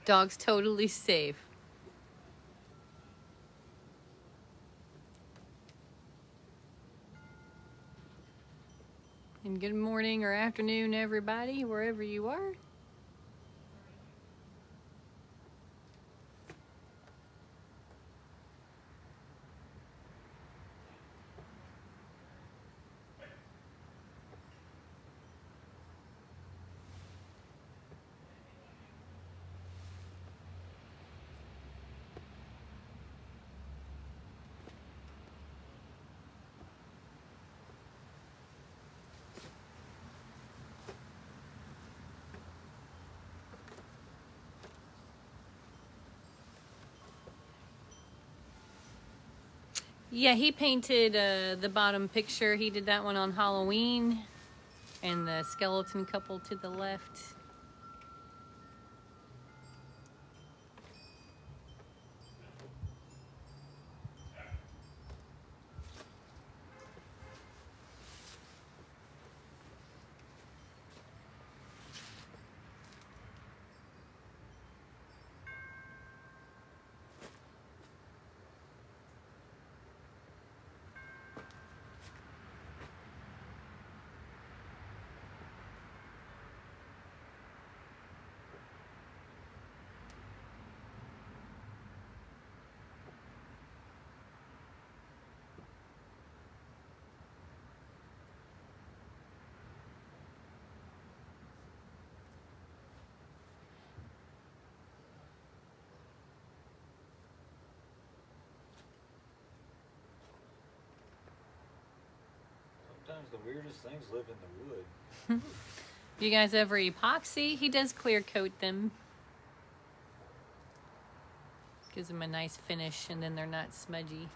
Dog's totally safe. And good morning or afternoon, everybody, wherever you are. Yeah, he painted the bottom picture. He did that one on Halloween. And the skeleton couple to the left. Sometimes the weirdest things live in the wood. You guys ever epoxy? He does clear coat them. Gives them a nice finish and then they're not smudgy.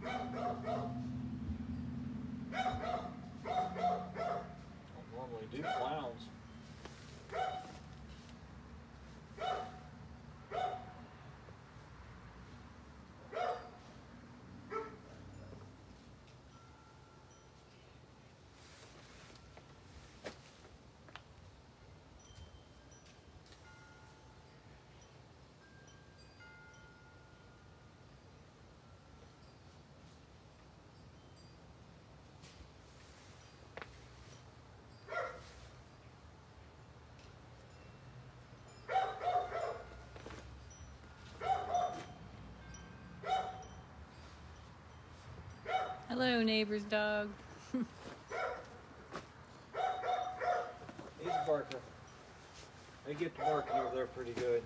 Don't normally do clowns. Hello, neighbor's dog. He's a barker. They get to barking over there pretty good.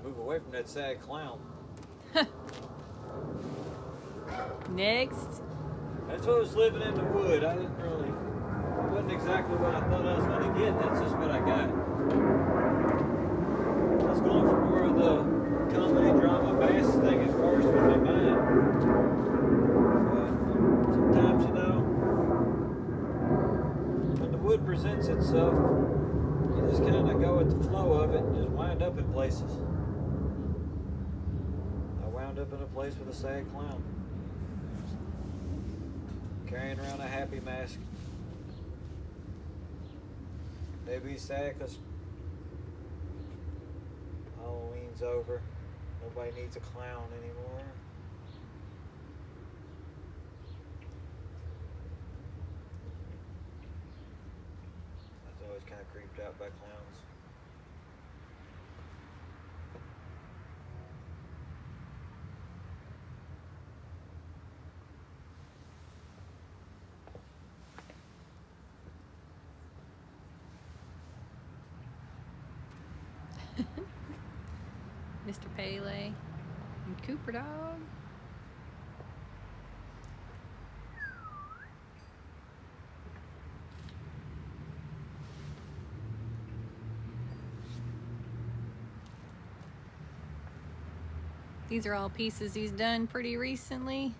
Move away from that sad clown. Next. That's what was living in the wood. I didn't really, it wasn't exactly what I thought I was going to get. That's just what I got. I was going for more of the comedy drama bass thing as far as with my mind. But sometimes, you know, when the wood presents itself, you just kind of go with the flow of it and just wind up in places. I wound up in a place with a sad clown, carrying around a happy mask. Maybe he's sad because Halloween's over. Nobody needs a clown anymore. I was always kind of creeped out by clowns. Mr. Pele and Cooper Dog. These are all pieces he's done pretty recently.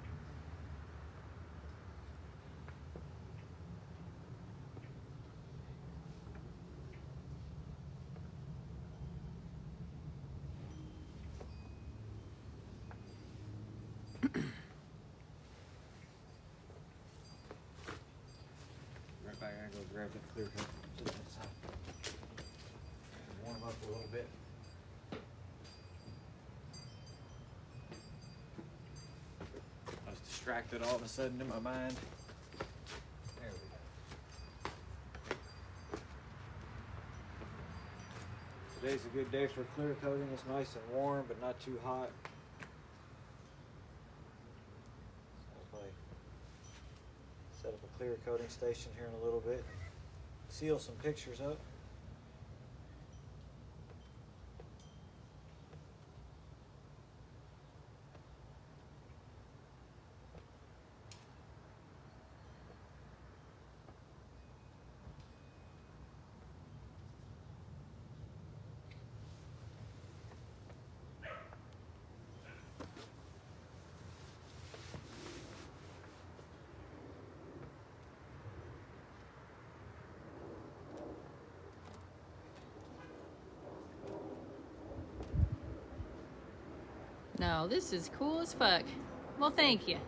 Right back, I gotta go grab that clear coat. Warm up a little bit. I was distracted all of a sudden in my mind. There we go. Today's a good day for clear coating. It's nice and warm, but not too hot. So I'll probably set up a clear coating station here in a little bit. Seal some pictures up. No, this is cool as fuck. Well, thank you.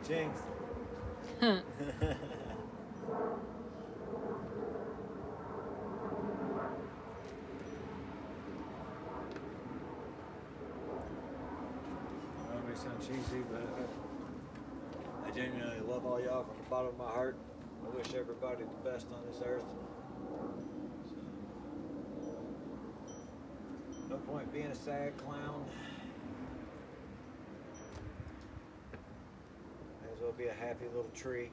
Jinx. That may sound cheesy, but I genuinely love all y'all from the bottom of my heart. I wish everybody the best on this earth. No point being a sad clown. May as well be a happy little tree.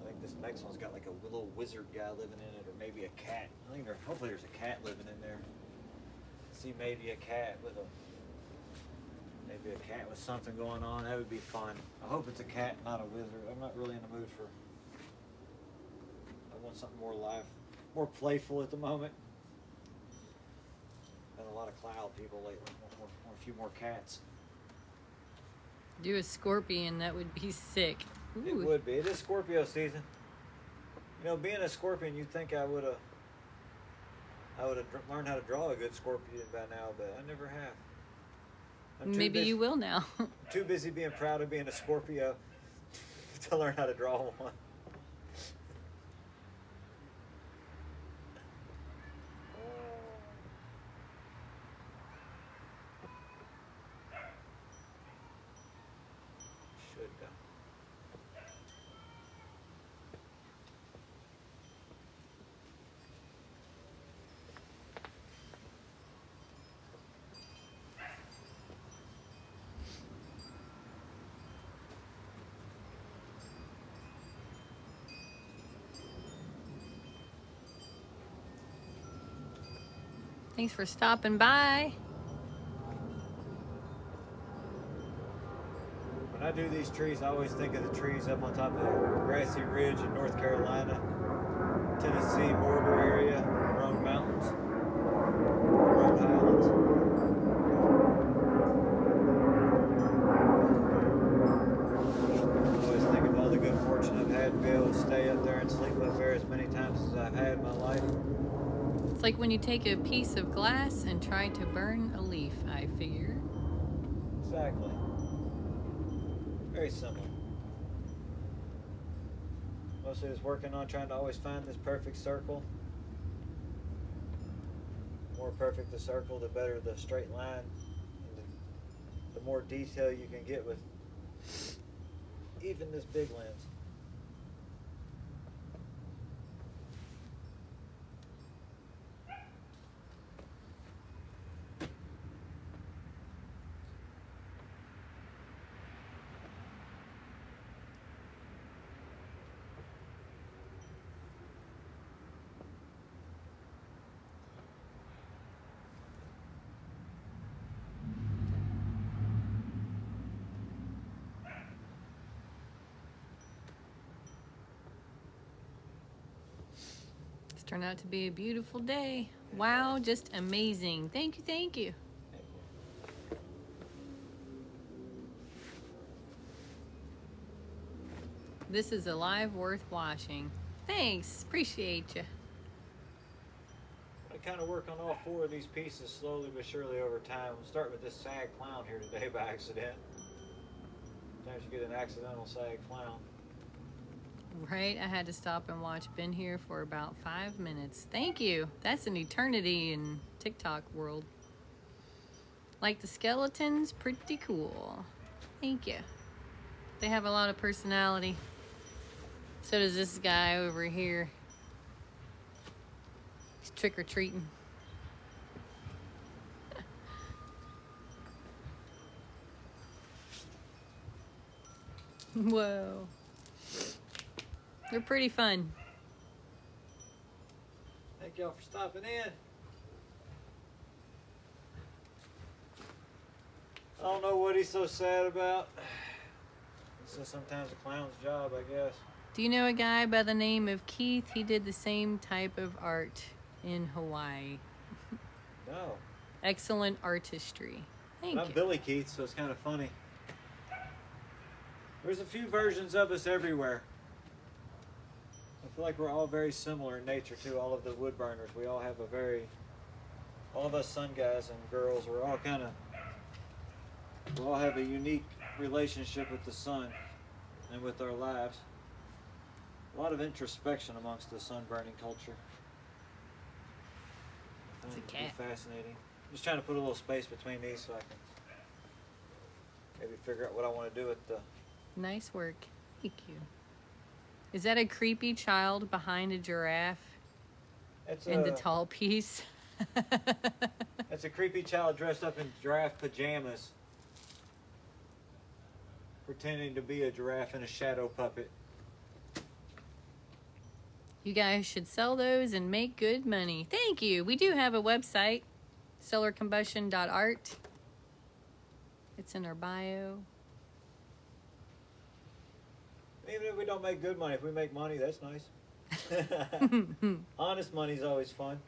I think this next one's got like a little wizard guy living in it, or maybe a cat. Hopefully there's a cat living in there. See, maybe a cat with something going on. That would be fun. I hope it's a cat, not a wizard. I'm not really in the mood for. I want something more live, more playful at the moment. Been a lot of cloud people lately. Want a few more cats. Do a scorpion, that would be sick. Ooh. It would be. It is Scorpio season. You know, being a scorpion, you'd think I would have learned how to draw a good scorpion by now, but I never have. Maybe you will now. I'm too busy being proud of being a Scorpio to learn how to draw one. Should go. Thanks for stopping by. When I do these trees, I always think of the trees up on top of the grassy ridge in North Carolina, Tennessee border area, Roan Mountains, Roan Highlands. I always think of all the good fortune I've had to be able to stay up there and sleep up there as many times as I've had in my life. It's like when you take a piece of glass and try to burn a leaf, I figure. Exactly. Very similar. Mostly just working on trying to always find this perfect circle. The more perfect the circle, the better the straight line, and the more detail you can get with even this big lens. It's turned out to be a beautiful day. Wow, just amazing. Thank you, thank you. This is a live worth watching. Thanks, appreciate you. I kind of work on all 4 of these pieces slowly but surely over time. We'll start with this sag clown here today by accident. Sometimes you get an accidental sag clown. Right, I had to stop and watch Ben here for about 5 minutes. Thank you. That's an eternity in TikTok world. Like the skeletons, pretty cool. Thank you. They have a lot of personality. So does this guy over here. He's trick-or-treating. Whoa. They're pretty fun. Thank y'all for stopping in. I don't know what he's so sad about. It's just sometimes a clown's job, I guess. Do you know a guy by the name of Keith? He did the same type of art in Hawaii. No. Excellent artistry. Thank I'm you. Billy Keith, so it's kind of funny. There's a few versions of us everywhere. I feel like we're all very similar in nature too. All of the wood burners, we all have all of us sun guys and girls, we all have a unique relationship with the sun and with our lives. A lot of introspection amongst the sun burning culture. It's a It's cat. fascinating. I'm just trying to put a little space between these so I can maybe figure out what I want to do with the... Nice work. Thank you. Is that a creepy child behind a giraffe in the tall piece? That's a creepy child dressed up in giraffe pajamas, pretending to be a giraffe and a shadow puppet. You guys should sell those and make good money. Thank you. We do have a website, stellarcombustion.art. It's in our bio. Even if we don't make good money, if we make money, that's nice. Honest money's always fun.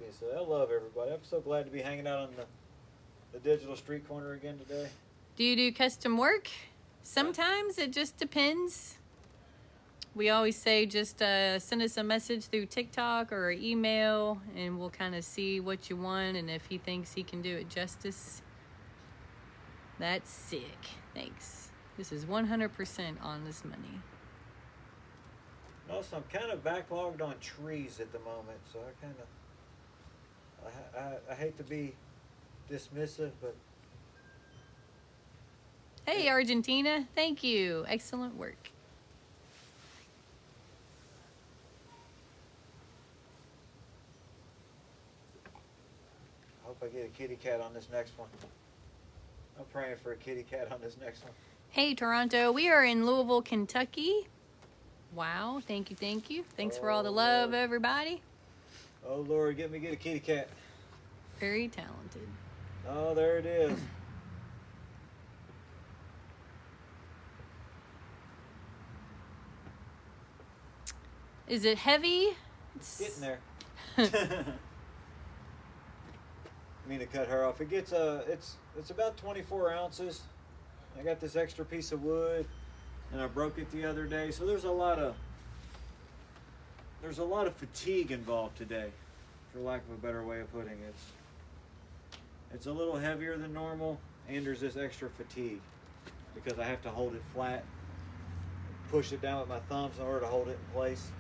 I love everybody. I'm so glad to be hanging out on the digital street corner again today. Do you do custom work? Sometimes it just depends. We always say just send us a message through TikTok or email and we'll kind of see what you want, and if he thinks he can do it justice, that's sick. Thanks. This is 100% honest money. Also, I'm kind of backlogged on trees at the moment, so I hate to be dismissive, but... Hey, Argentina. Thank you. Excellent work. I hope I get a kitty cat on this next one. I'm praying for a kitty cat on this next one. Hey, Toronto. We are in Louisville, Kentucky. Wow. Thank you. Thank you. Thanks for all the love, Lord. Everybody. Oh, Lord, get a kitty cat. Very talented. Oh, there it is. Is it heavy? It's getting there. I mean to cut her off. It gets it's about 24 ounces. I got this extra piece of wood, and I broke it the other day. So there's a lot of fatigue involved today, for lack of a better way of putting it. It's a little heavier than normal, and there's this extra fatigue. because I have to hold it flat, push it down with my thumbs in order to hold it in place.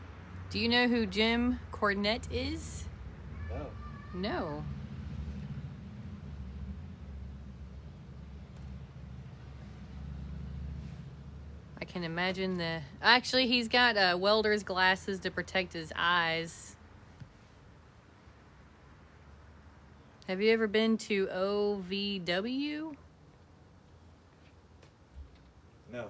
Do you know who Jim Cornette is? No. No. I can imagine the... Actually, he's got welder's glasses to protect his eyes. Have you ever been to OVW? No.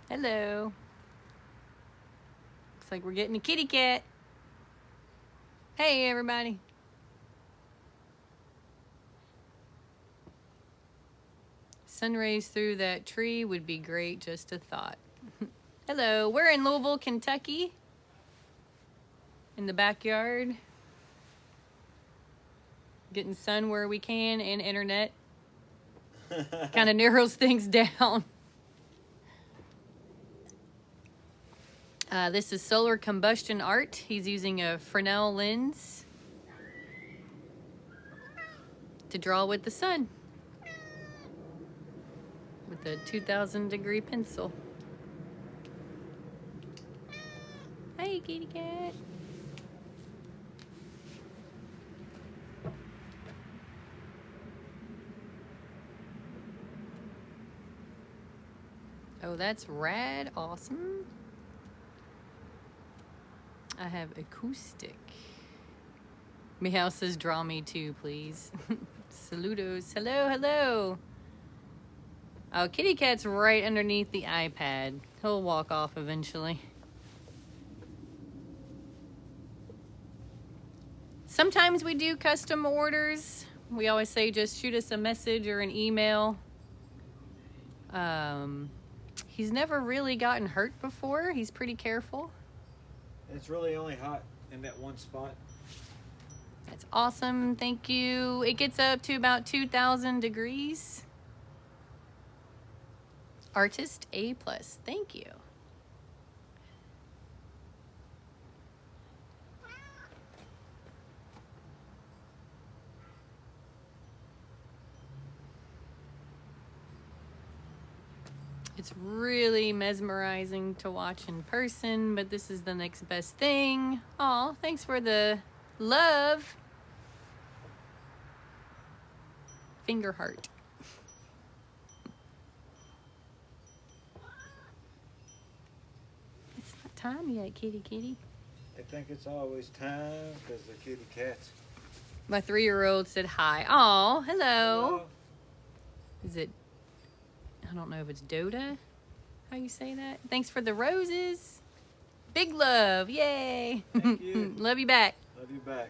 Hello. Looks like we're getting a kitty cat. Hey, everybody. Sun rays through that tree would be great, just a thought. Hello, we're in Louisville, Kentucky. In the backyard. Getting sun where we can and internet. Kind of narrows things down. This is solar combustion art. He's using a Fresnel lens to draw with the sun with a 2000 degree pencil. Hey, kitty cat. Oh, that's rad. Awesome. I have acoustic. Meow says, draw me too, please. Saludos. Hello, hello. Oh, kitty cat's right underneath the iPad. He'll walk off eventually. Sometimes we do custom orders. We always say just shoot us a message or an email. He's never really gotten hurt before. He's pretty careful. It's really only hot in that one spot. That's awesome. Thank you. It gets up to about 2000 degrees. Artist A+. Thank you. It's really mesmerizing to watch in person, but this is the next best thing. Aw, thanks for the love. Finger heart. It's not time yet, kitty kitty. I think it's always time because the kitty cats. My 3-year-old said hi. Aw, hello. Hello. Is it... I don't know if it's Dota, how you say that. Thanks for the roses. Big love, yay. Thank you. Love you back. Love you back.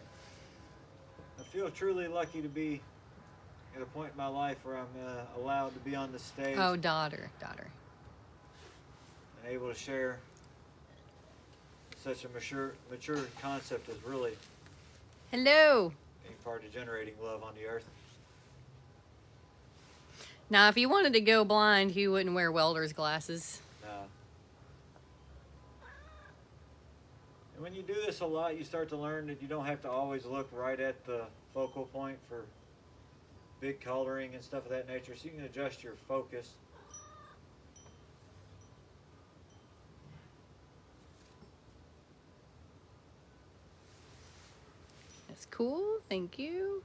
I feel truly lucky to be at a point in my life where I'm allowed to be on the stage Oh, daughter. and able to share such a mature concept as really Hello. being part of generating love on the earth. Now, if you wanted to go blind, you wouldn't wear welder's glasses. And when you do this a lot, you start to learn that you don't have to always look right at the focal point for big coloring and stuff of that nature, so you can adjust your focus. That's cool. Thank you.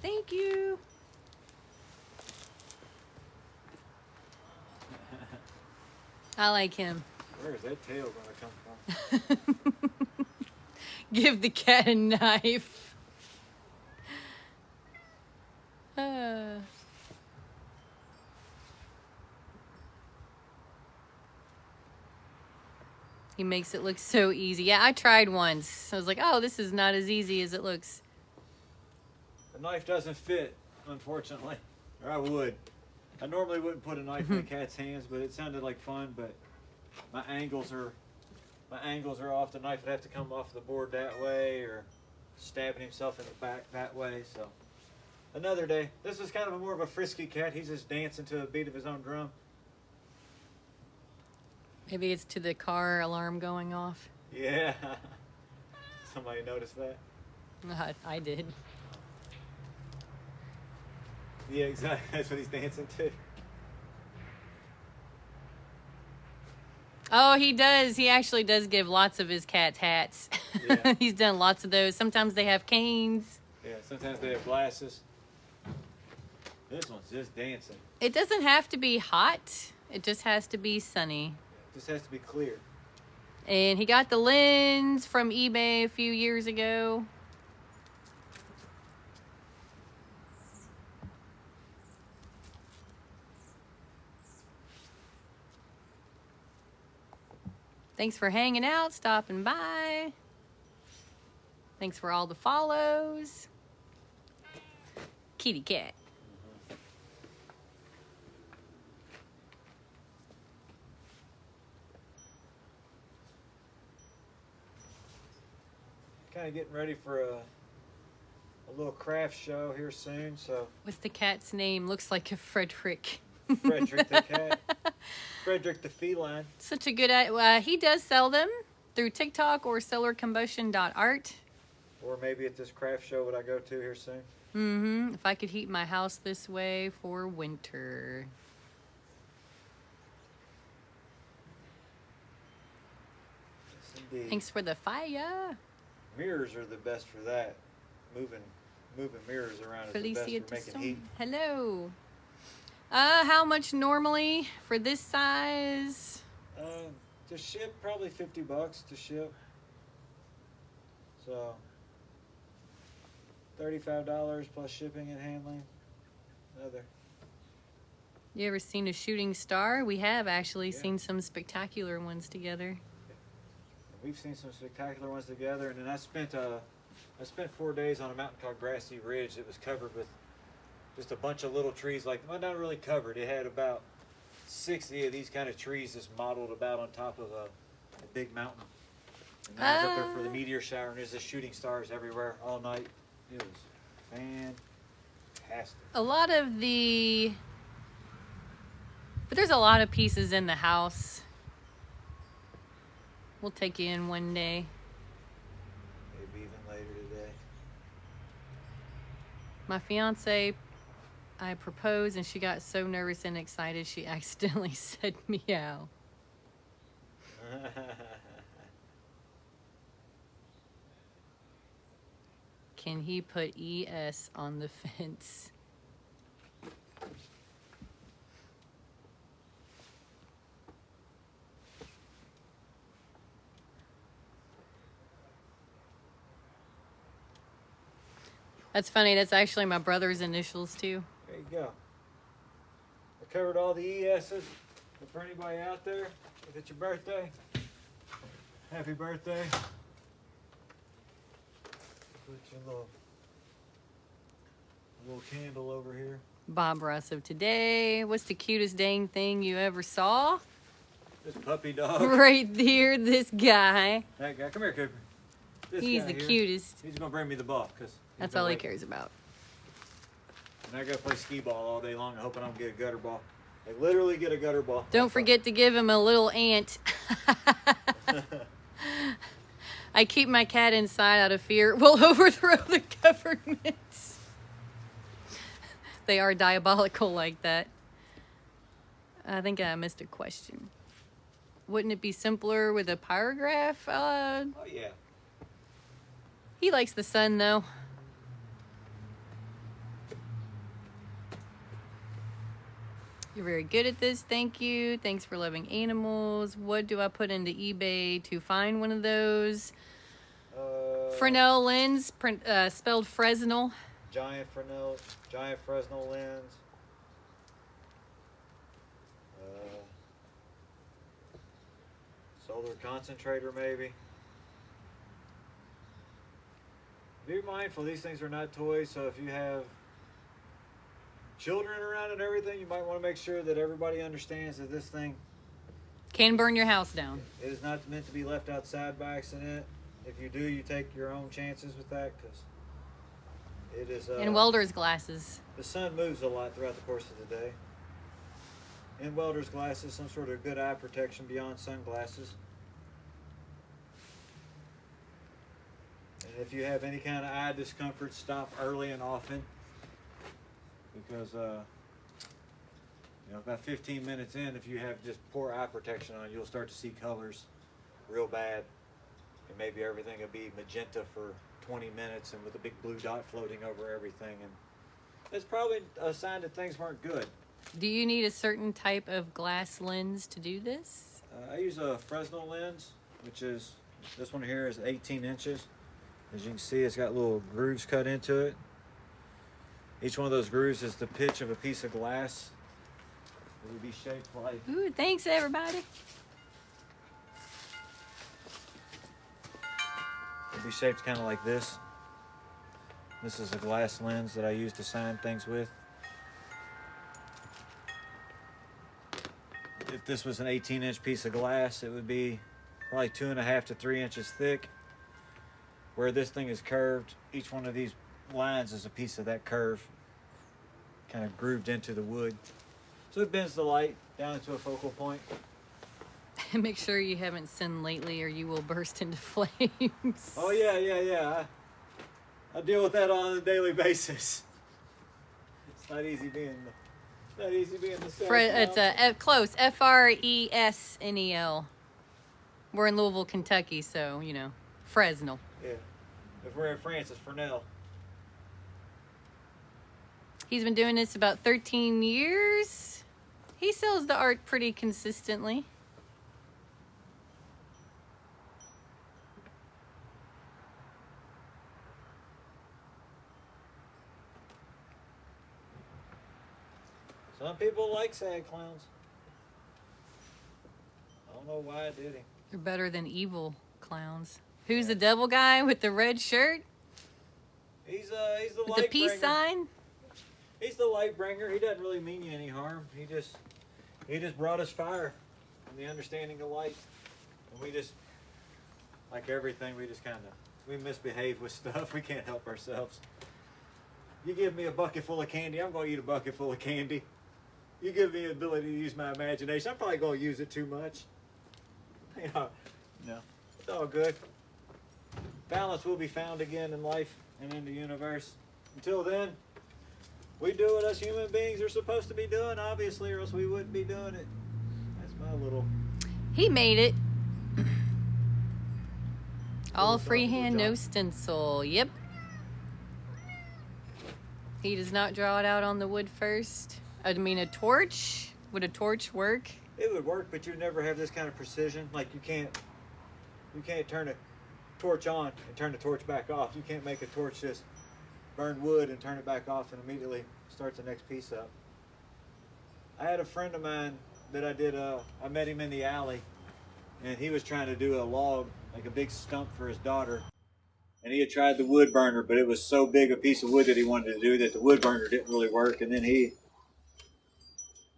Thank you. I like him. Where is that tail going to come from? Give the cat a knife. He makes it look so easy. Yeah, I tried once. I was like, oh, this is not as easy as it looks. The knife doesn't fit, unfortunately. Or I would. I normally wouldn't put a knife in a cat's hands, but it sounded like fun. But my angles are off. The knife would have to come off the board that way, or stabbing himself in the back that way. So another day. This is kind of more of a frisky cat. He's just dancing to a beat of his own drum. Maybe it's to the car alarm going off. Yeah. Somebody noticed that? I did. Yeah, exactly. That's what he's dancing to. Oh, he does. He actually does give lots of his cats hats. Yeah. He's done lots of those. Sometimes they have canes. Yeah, sometimes they have glasses. This one's just dancing. It doesn't have to be hot. It just has to be sunny. It just has to be clear. And he got the lens from eBay a few years ago. Thanks for hanging out, stopping by. Thanks for all the follows. Kitty cat. Kind of getting ready for a little craft show here soon, so. What's the cat's name? Looks like a Frederick. Frederick the cat. Frederick the feline. Such a good he does sell them through TikTok or sellercombustion.art. Or maybe at this craft show that I go to here soon. Mm-hmm. If I could heat my house this way for winter. Yes, indeed. Thanks for the fire. Mirrors are the best for that. Moving mirrors around is the best for making heat. Hello. How much normally for this size? To ship, probably $50 to ship. So $35 plus shipping and handling. You ever seen a shooting star? We have actually Yeah. seen some spectacular ones together. We've seen some spectacular ones together, and then I spent 4 days on a mountain called Grassy Ridge that was covered with just a bunch of little trees, like, well, not really covered. It had about 60 of these kind of trees just modeled about on top of a big mountain. And I was up there for the meteor shower, and there's just shooting stars everywhere all night. It was fantastic. But there's a lot of pieces in the house. We'll take you in one day. Maybe even later today. My fiance, I proposed and she got so nervous and excited she accidentally said meow. Can he put ES on the fence? That's funny. That's actually my brother's initials too. There you go. I covered all the ES's. But for anybody out there, if it's your birthday, happy birthday. Put your little candle over here. Bob Ross of today. What's the cutest dang thing you ever saw? This puppy dog. Right there, this guy. That guy. Come here, Cooper. He's the cutest. He's going to bring me the ball. That's all he cares about. And I got to play skee ball all day long, hoping I don't get a gutter ball. I literally get a gutter ball. Don't forget to give him a little ant. I keep my cat inside out of fear. We'll overthrow the government. They are diabolical like that. I think I missed a question. Wouldn't it be simpler with a pyrograph? Oh, yeah. He likes the sun, though. You're very good at this. Thank you. Thanks for loving animals. What do I put into eBay to find one of those? Fresnel lens, spelled Fresnel. Giant Fresnel lens. Solar concentrator, maybe. Be mindful, these things are not toys, so if you have children around and everything, you might want to make sure that everybody understands that this thing Can burn your house down. It is not meant to be left outside by accident. If you do, you take your own chances with that, because it is... And welder's glasses. The sun moves a lot throughout the course of the day. in welder's glasses, some sort of good eye protection beyond sunglasses. And if you have any kind of eye discomfort, stop early and often, because about 15 minutes in, if you have just poor eye protection on, you'll start to see colors real bad, and maybe everything will be magenta for 20 minutes and with a big blue dot floating over everything, and it's probably a sign that things weren't good. Do you need a certain type of glass lens to do this? I use a Fresnel lens, which is, this one here is 18 inches. As you can see, it's got little grooves cut into it. Each one of those grooves is the pitch of a piece of glass. It would be shaped like... Ooh, thanks everybody. It would be shaped kind of like this. This is a glass lens that I use to sign things with. If this was an 18-inch piece of glass, it would be probably 2.5 to 3 inches thick. Where this thing is curved, each one of these lines is a piece of that curve, kind of grooved into the wood. So it bends the light down into a focal point. Make sure you haven't sinned lately or you will burst into flames. Oh yeah. I deal with that on a daily basis. It's not easy being the same. It's close. Fresnel. We're in Louisville, Kentucky, so Fresnel. Yeah. If we're in France, it's fresnel. He's been doing this about 13 years. He sells the art pretty consistently. Some people like sad clowns. I don't know why I did him. They're better than evil clowns. Who's the devil guy with the red shirt? He's the light With the peace bringer. sign? He's the light bringer. He doesn't really mean you any harm. He just brought us fire and the understanding of light. And we just, like everything, we misbehave with stuff. We can't help ourselves. You give me a bucket full of candy, I'm going to eat a bucket full of candy. You give me the ability to use my imagination, I'm probably going to use it too much. No, it's all good. Balance will be found again in life and in the universe. Until then, we do what us human beings are supposed to be doing, obviously, or else we wouldn't be doing it. That's my little... He made it. All freehand, no stencil. Yep. He does not draw it out on the wood first. I mean, a torch? Would a torch work? It would work, but you'd never have this kind of precision. Like you can't turn a torch on and turn the torch back off. You can't make a torch just burn wood and turn it back off and immediately start the next piece up. I had a friend of mine that I met him in the alley, and he was trying to do a log, like a big stump for his daughter. And he had tried the wood burner, but it was so big a piece of wood that he wanted to do that the wood burner didn't really work. And then he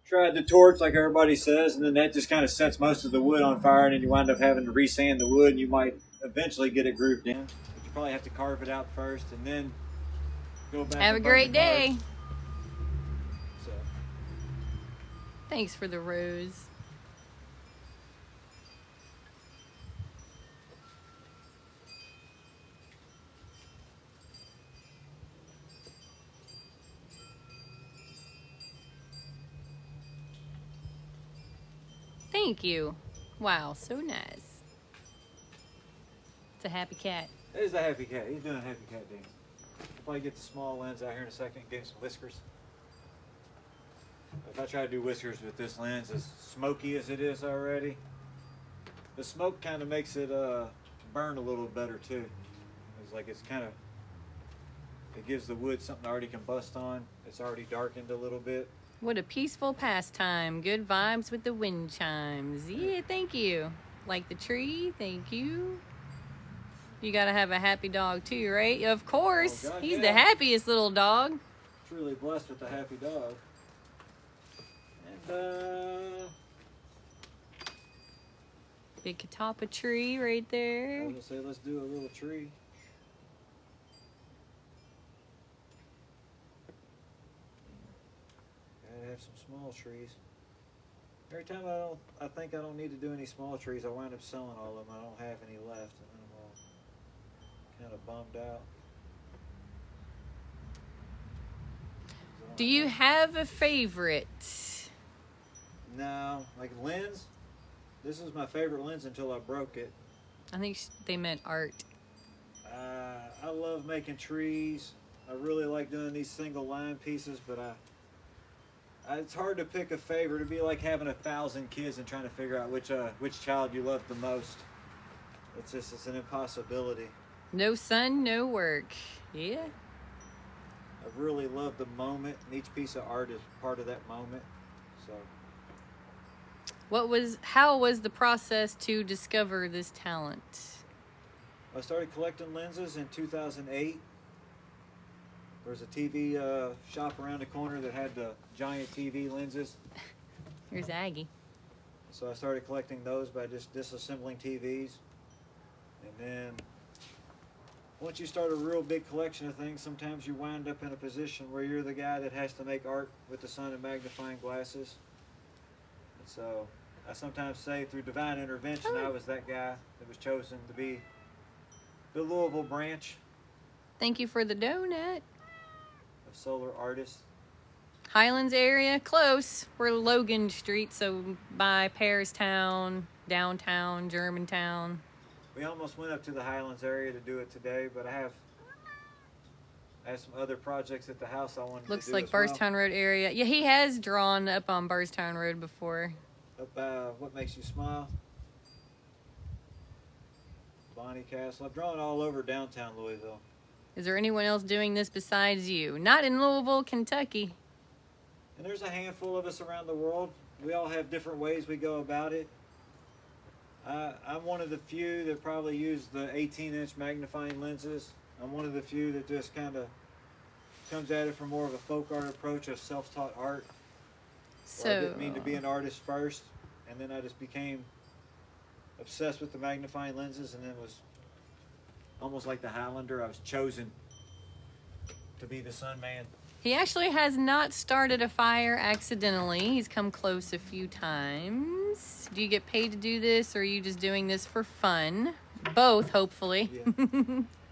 tried the torch, like everybody says, and then that just kind of sets most of the wood on fire, and then you wind up having to resand the wood, and you might eventually get it grooved in. But you probably have to carve it out first, and then go back. Have a great day. So. Thanks for the rose. Thank you. Wow, so nice. It's a happy cat. It is a happy cat. He's doing a happy cat dance. I'll probably get the small lens out here in a second and get him some whiskers. If I try to do whiskers with this lens, as smoky as it is already, the smoke kind of makes it burn a little better too. It's like it gives the wood something to already combust on. It's already darkened a little bit. What a peaceful pastime. Good vibes with the wind chimes. Yeah, thank you. Like the tree, thank you. You gotta have a happy dog too, right? Of course. Oh, God, He's yeah. the happiest little dog. Truly blessed with a happy dog. And Big catalpa tree right I there. was gonna say, let's do a little tree. Gotta have some small trees. Every time I think I don't need to do any small trees, I wind up selling all of them. I don't have any left, and then I'm all kind of bummed out. Do you have a favorite? No, like lens. This is my favorite lens until I broke it. I think they meant art. I love making trees. I really like doing these single line pieces, but it's hard to pick a favorite. It'd be like having 1,000 kids and trying to figure out which child you love the most. It's an impossibility. No sun, no work. Yeah. I really love the moment, and each piece of art is part of that moment. So. How was the process to discover this talent? I started collecting lenses in 2008. There was a TV shop around the corner that had the giant TV lenses. Here's Aggie. So I started collecting those by just disassembling TVs. And then once you start a real big collection of things, sometimes you wind up in a position where you're the guy that has to make art with the sun and magnifying glasses. And so I sometimes say through divine intervention, I was that guy that was chosen to be the Louisville branch. Thank you for the donut. Of solar artists. Highlands area, close. We're Logan Street, so by Paris-town, downtown, Germantown. We almost went up to the Highlands area to do it today, but I have some other projects at the house I wanted to do. Looks like as well. Burrstown Road area. Yeah, he has drawn up on Burrstown Road before. Up What Makes You Smile. Bonnie Castle. I've drawn all over downtown Louisville. Is there anyone else doing this besides you? Not in Louisville, Kentucky. And there's a handful of us around the world. We all have different ways we go about it. I'm one of the few that probably use the 18-inch magnifying lenses. I'm one of the few that just kind of comes at it from more of a folk art approach of self-taught art. So I didn't mean to be an artist first, and then I just became obsessed with the magnifying lenses, and then was almost like the Highlander. I was chosen to be the Sun Man. he actually has not started a fire accidentally. He's come close a few times. Do you get paid to do this, or are you just doing this for fun? Both, hopefully. Yeah.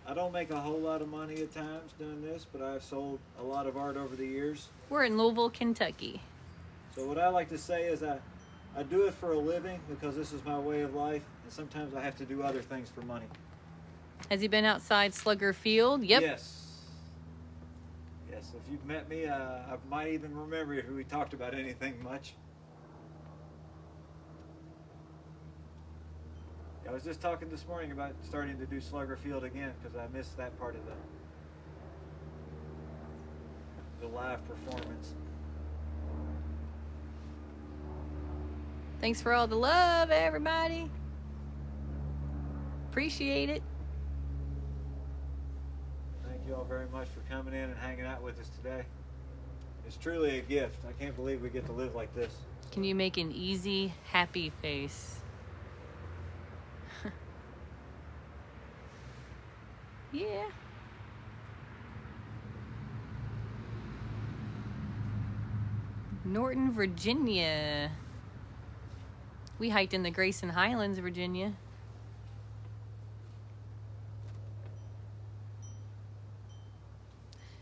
I don't make a whole lot of money at times doing this, but I've sold a lot of art over the years. We're in Louisville, Kentucky. So what I like to say is I do it for a living because this is my way of life, and sometimes I have to do other things for money. Has he been outside Slugger Field? Yep. Yes. Yes, if you've met me, I might even remember if we talked about anything much. I was just talking this morning about starting to do Slugger Field again because I missed that part of the live performance. Thanks for all the love, everybody. Appreciate it. Thank you all very much for coming in and hanging out with us today. It's truly a gift. I can't believe we get to live like this. Can you make an easy, happy face? Yeah. Norton, Virginia. We hiked in the Grayson Highlands, Virginia.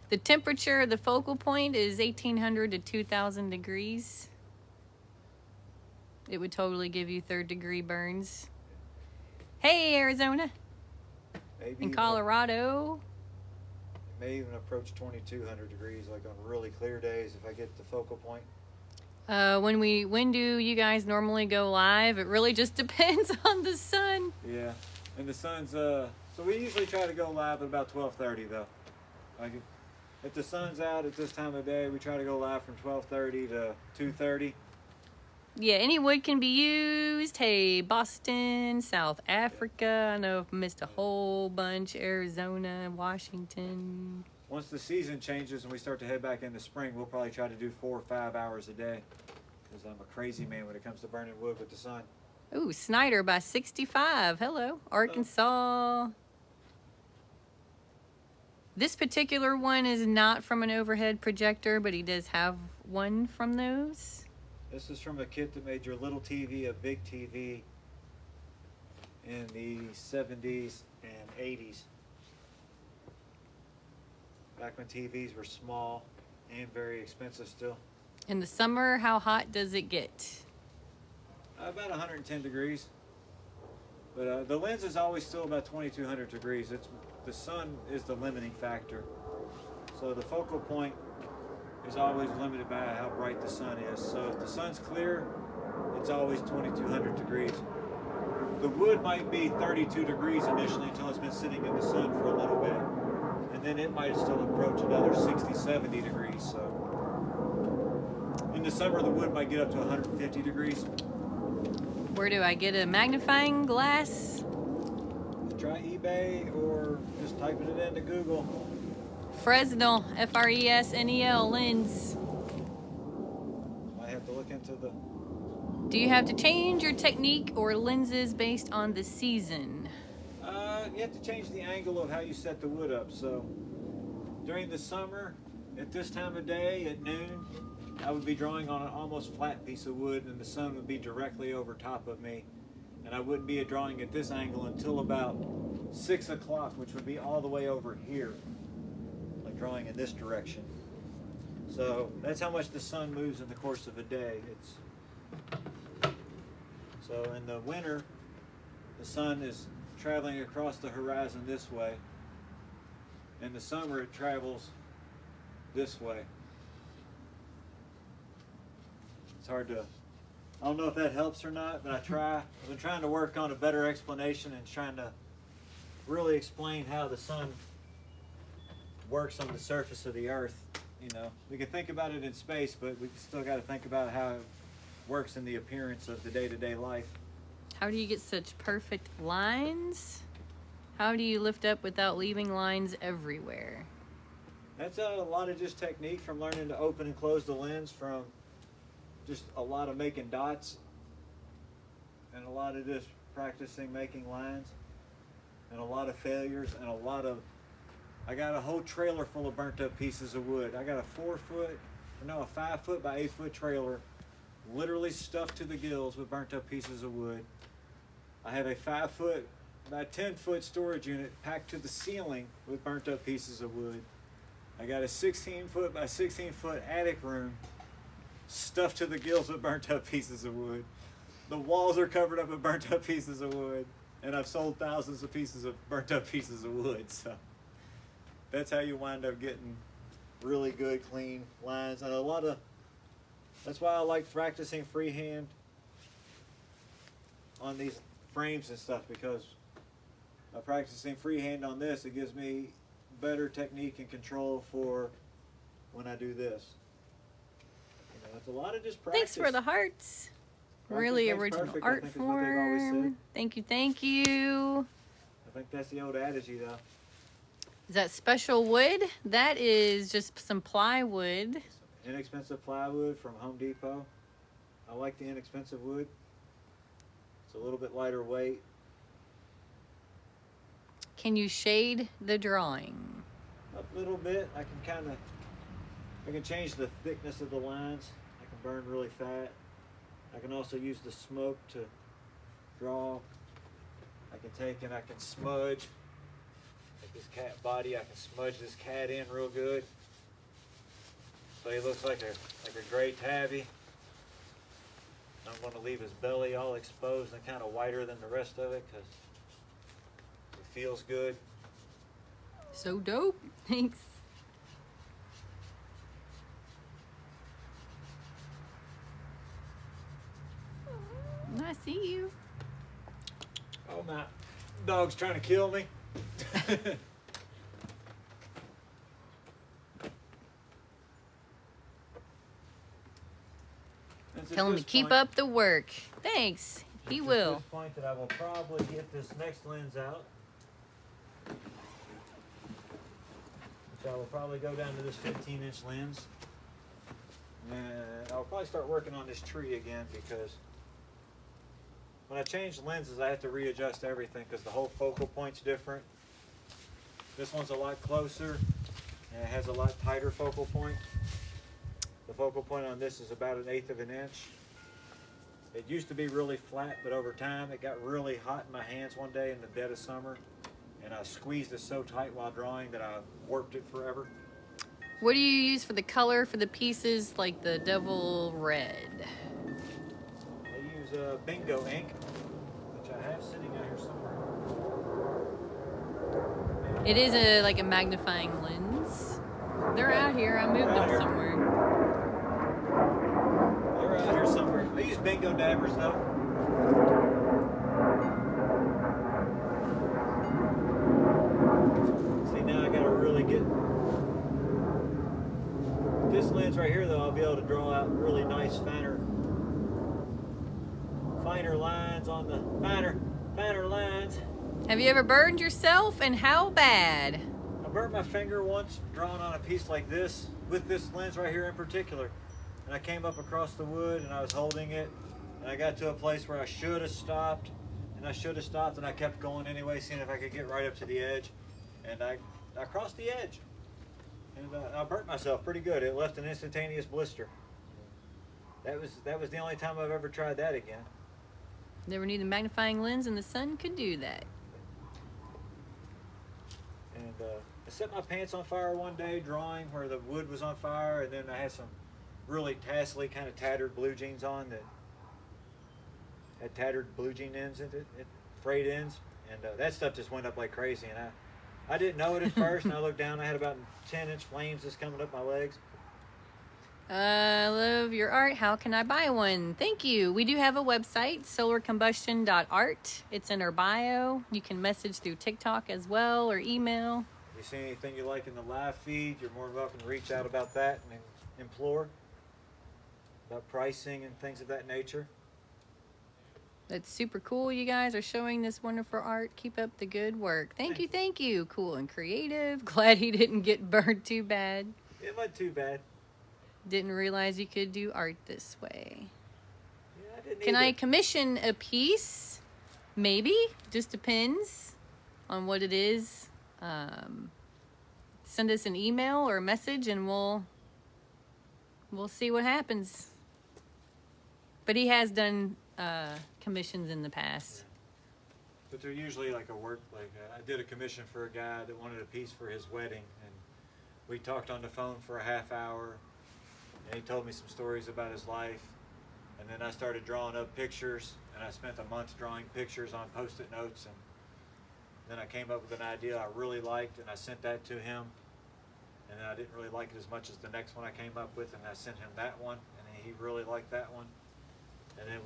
The temperature of the focal point is 1,800 to 2,000 degrees. It would totally give you third-degree burns. Hey, Arizona. Maybe In Colorado. It may even approach 2,200 degrees, like on really clear days if I get the focal point. When do you guys normally go live? It really just depends on the sun. Yeah, and the sun's so we usually try to go live at about 12:30 though. Like if the sun's out at this time of day, we try to go live from 12:30 to 2:30. Yeah, any wood can be used. Hey, Boston, South Africa. I know I've missed a whole bunch. Arizona, Washington. Once the season changes and we start to head back into spring, we'll probably try to do 4 or 5 hours a day. Because I'm a crazy man when it comes to burning wood with the sun. Ooh, Snyder by 65. Hello, Arkansas. This particular one is not from an overhead projector, but he does have one from those. This is from a kit that made your little TV a big TV in the 70s and 80s. Back when TVs were small and very expensive still. In the summer, how hot does it get? About 110 degrees. But the lens is always still about 2200 degrees. The sun is the limiting factor. So the focal point is always limited by how bright the sun is. So if the sun's clear, it's always 2200 degrees. The wood might be 32 degrees initially until it's been sitting in the sun for a little bit. And then it might still approach another 60, 70 degrees. So in the summer, the wood might get up to 150 degrees. Where do I get a magnifying glass? Try eBay or just typing it into Google. Fresnel, F-R-E-S-N-E-L lens. Might have to look into the... Do you have to change your technique or lenses based on the season? You have to change the angle of how you set the wood up. So during the summer, at this time of day, at noon, I would be drawing on an almost flat piece of wood and the sun would be directly over top of me. And I wouldn't be drawing at this angle until about 6 o'clock, which would be all the way over here, like drawing in this direction. So that's how much the sun moves in the course of a day. So in the winter, the sun is traveling across the horizon this way. In the summer, it travels this way. It's hard to, I don't know if that helps or not, but I've been trying to work on a better explanation and trying to really explain how the sun works on the surface of the earth. You know, we can think about it in space, but we still got to think about how it works in the appearance of the day-to-day life. How do you get such perfect lines? How do you lift up without leaving lines everywhere? That's a lot of just technique from learning to open and close the lens, from just a lot of making dots and a lot of just practicing making lines and a lot of failures and I got a whole trailer full of burnt up pieces of wood. I got a 5 foot by 8 foot trailer literally stuffed to the gills with burnt up pieces of wood. I have a 5 foot by 10 foot storage unit packed to the ceiling with burnt up pieces of wood. I got a 16 foot by 16 foot attic room stuffed to the gills with burnt up pieces of wood. The walls are covered up with burnt up pieces of wood, and I've sold thousands of pieces of burnt up pieces of wood. So that's how you wind up getting really good, clean lines. And that's why I like practicing freehand on these frames and stuff, because by practicing freehand on this, it gives me better technique and control for when I do this. You know, it's a lot of just practice. Thanks for the hearts. Practice Really makes original perfect, I art think is what they've always said. form. Thank you, thank you. I think that's the old adage, though. Is that special wood? That is just some plywood. Inexpensive plywood from Home Depot. I like the inexpensive wood. It's a little bit lighter weight. Can you shade the drawing? A little bit. I can change the thickness of the lines. I can burn really fat. I can also use the smoke to draw. I can take and I can smudge. Like this cat body, I can smudge this cat in real good, so he looks like a gray tabby. I'm going to leave his belly all exposed and kind of whiter than the rest of it because it feels good. So dope. Thanks. I see you. Oh, my dog's trying to kill me. Tell him to keep up the work. Thanks. He will. At this point that I will probably get this next lens out, which I will probably go down to this 15-inch lens, and I'll probably start working on this tree again, because when I change lenses I have to readjust everything because the whole focal point's different. This one's a lot closer and it has a lot tighter focal point. The focal point on this is about 1/8 of an inch. It used to be really flat, but over time it got really hot in my hands one day in the dead of summer, and I squeezed it so tight while drawing that I warped it forever. What do you use for the color for the pieces, like the devil red? I use Bingo ink, which I have sitting out here somewhere. It is like a magnifying lens. They're out here. I moved them somewhere. They're out here somewhere. I use Bingo dabbers though. See, now I gotta really get this lens right here though. I'll be able to draw out really nice finer lines on the finer lines. Have you ever burned yourself, and how bad? I burnt my finger once drawing on a piece like this with this lens right here in particular, and I came up across the wood and I was holding it, and I got to a place where I should have stopped, and I kept going anyway, seeing if I could get right up to the edge, and I crossed the edge, and I burnt myself pretty good. It left an instantaneous blister. That was the only time I've ever tried that again. Never need a magnifying lens, and the sun could do that. And I set my pants on fire one day drawing where the wood was on fire, and then I had some really tassely, kind of tattered blue jeans on that had tattered blue jean ends in it, frayed ends, and that stuff just went up like crazy. And I didn't know it at first, and I looked down, I had about 10-inch flames just coming up my legs. I love your art. How can I buy one? Thank you. We do have a website, solarcombustion.art. It's in our bio. You can message through TikTok as well, or email. If you see anything you like in the live feed, you're more than welcome to reach out about that and implore about pricing and things of that nature. That's super cool. You guys are showing this wonderful art. Keep up the good work. Thank you. Cool and creative. Glad he didn't get burned too bad. It wasn't too bad. Didn't realize you could do art this way. Yeah, I didn't Can either. I commission a piece? Maybe. Just depends on what it is. Send us an email or a message, and we'll see what happens. But he has done commissions in the past. But they're usually like a work, I did a commission for a guy that wanted a piece for his wedding, and we talked on the phone for a half hour, and he told me some stories about his life, and then I started drawing up pictures, and I spent a month drawing pictures on Post-it notes, and then I came up with an idea I really liked, and I sent that to him, and then I didn't really like it as much as the next one I came up with, and I sent him that one, and he really liked that one, and then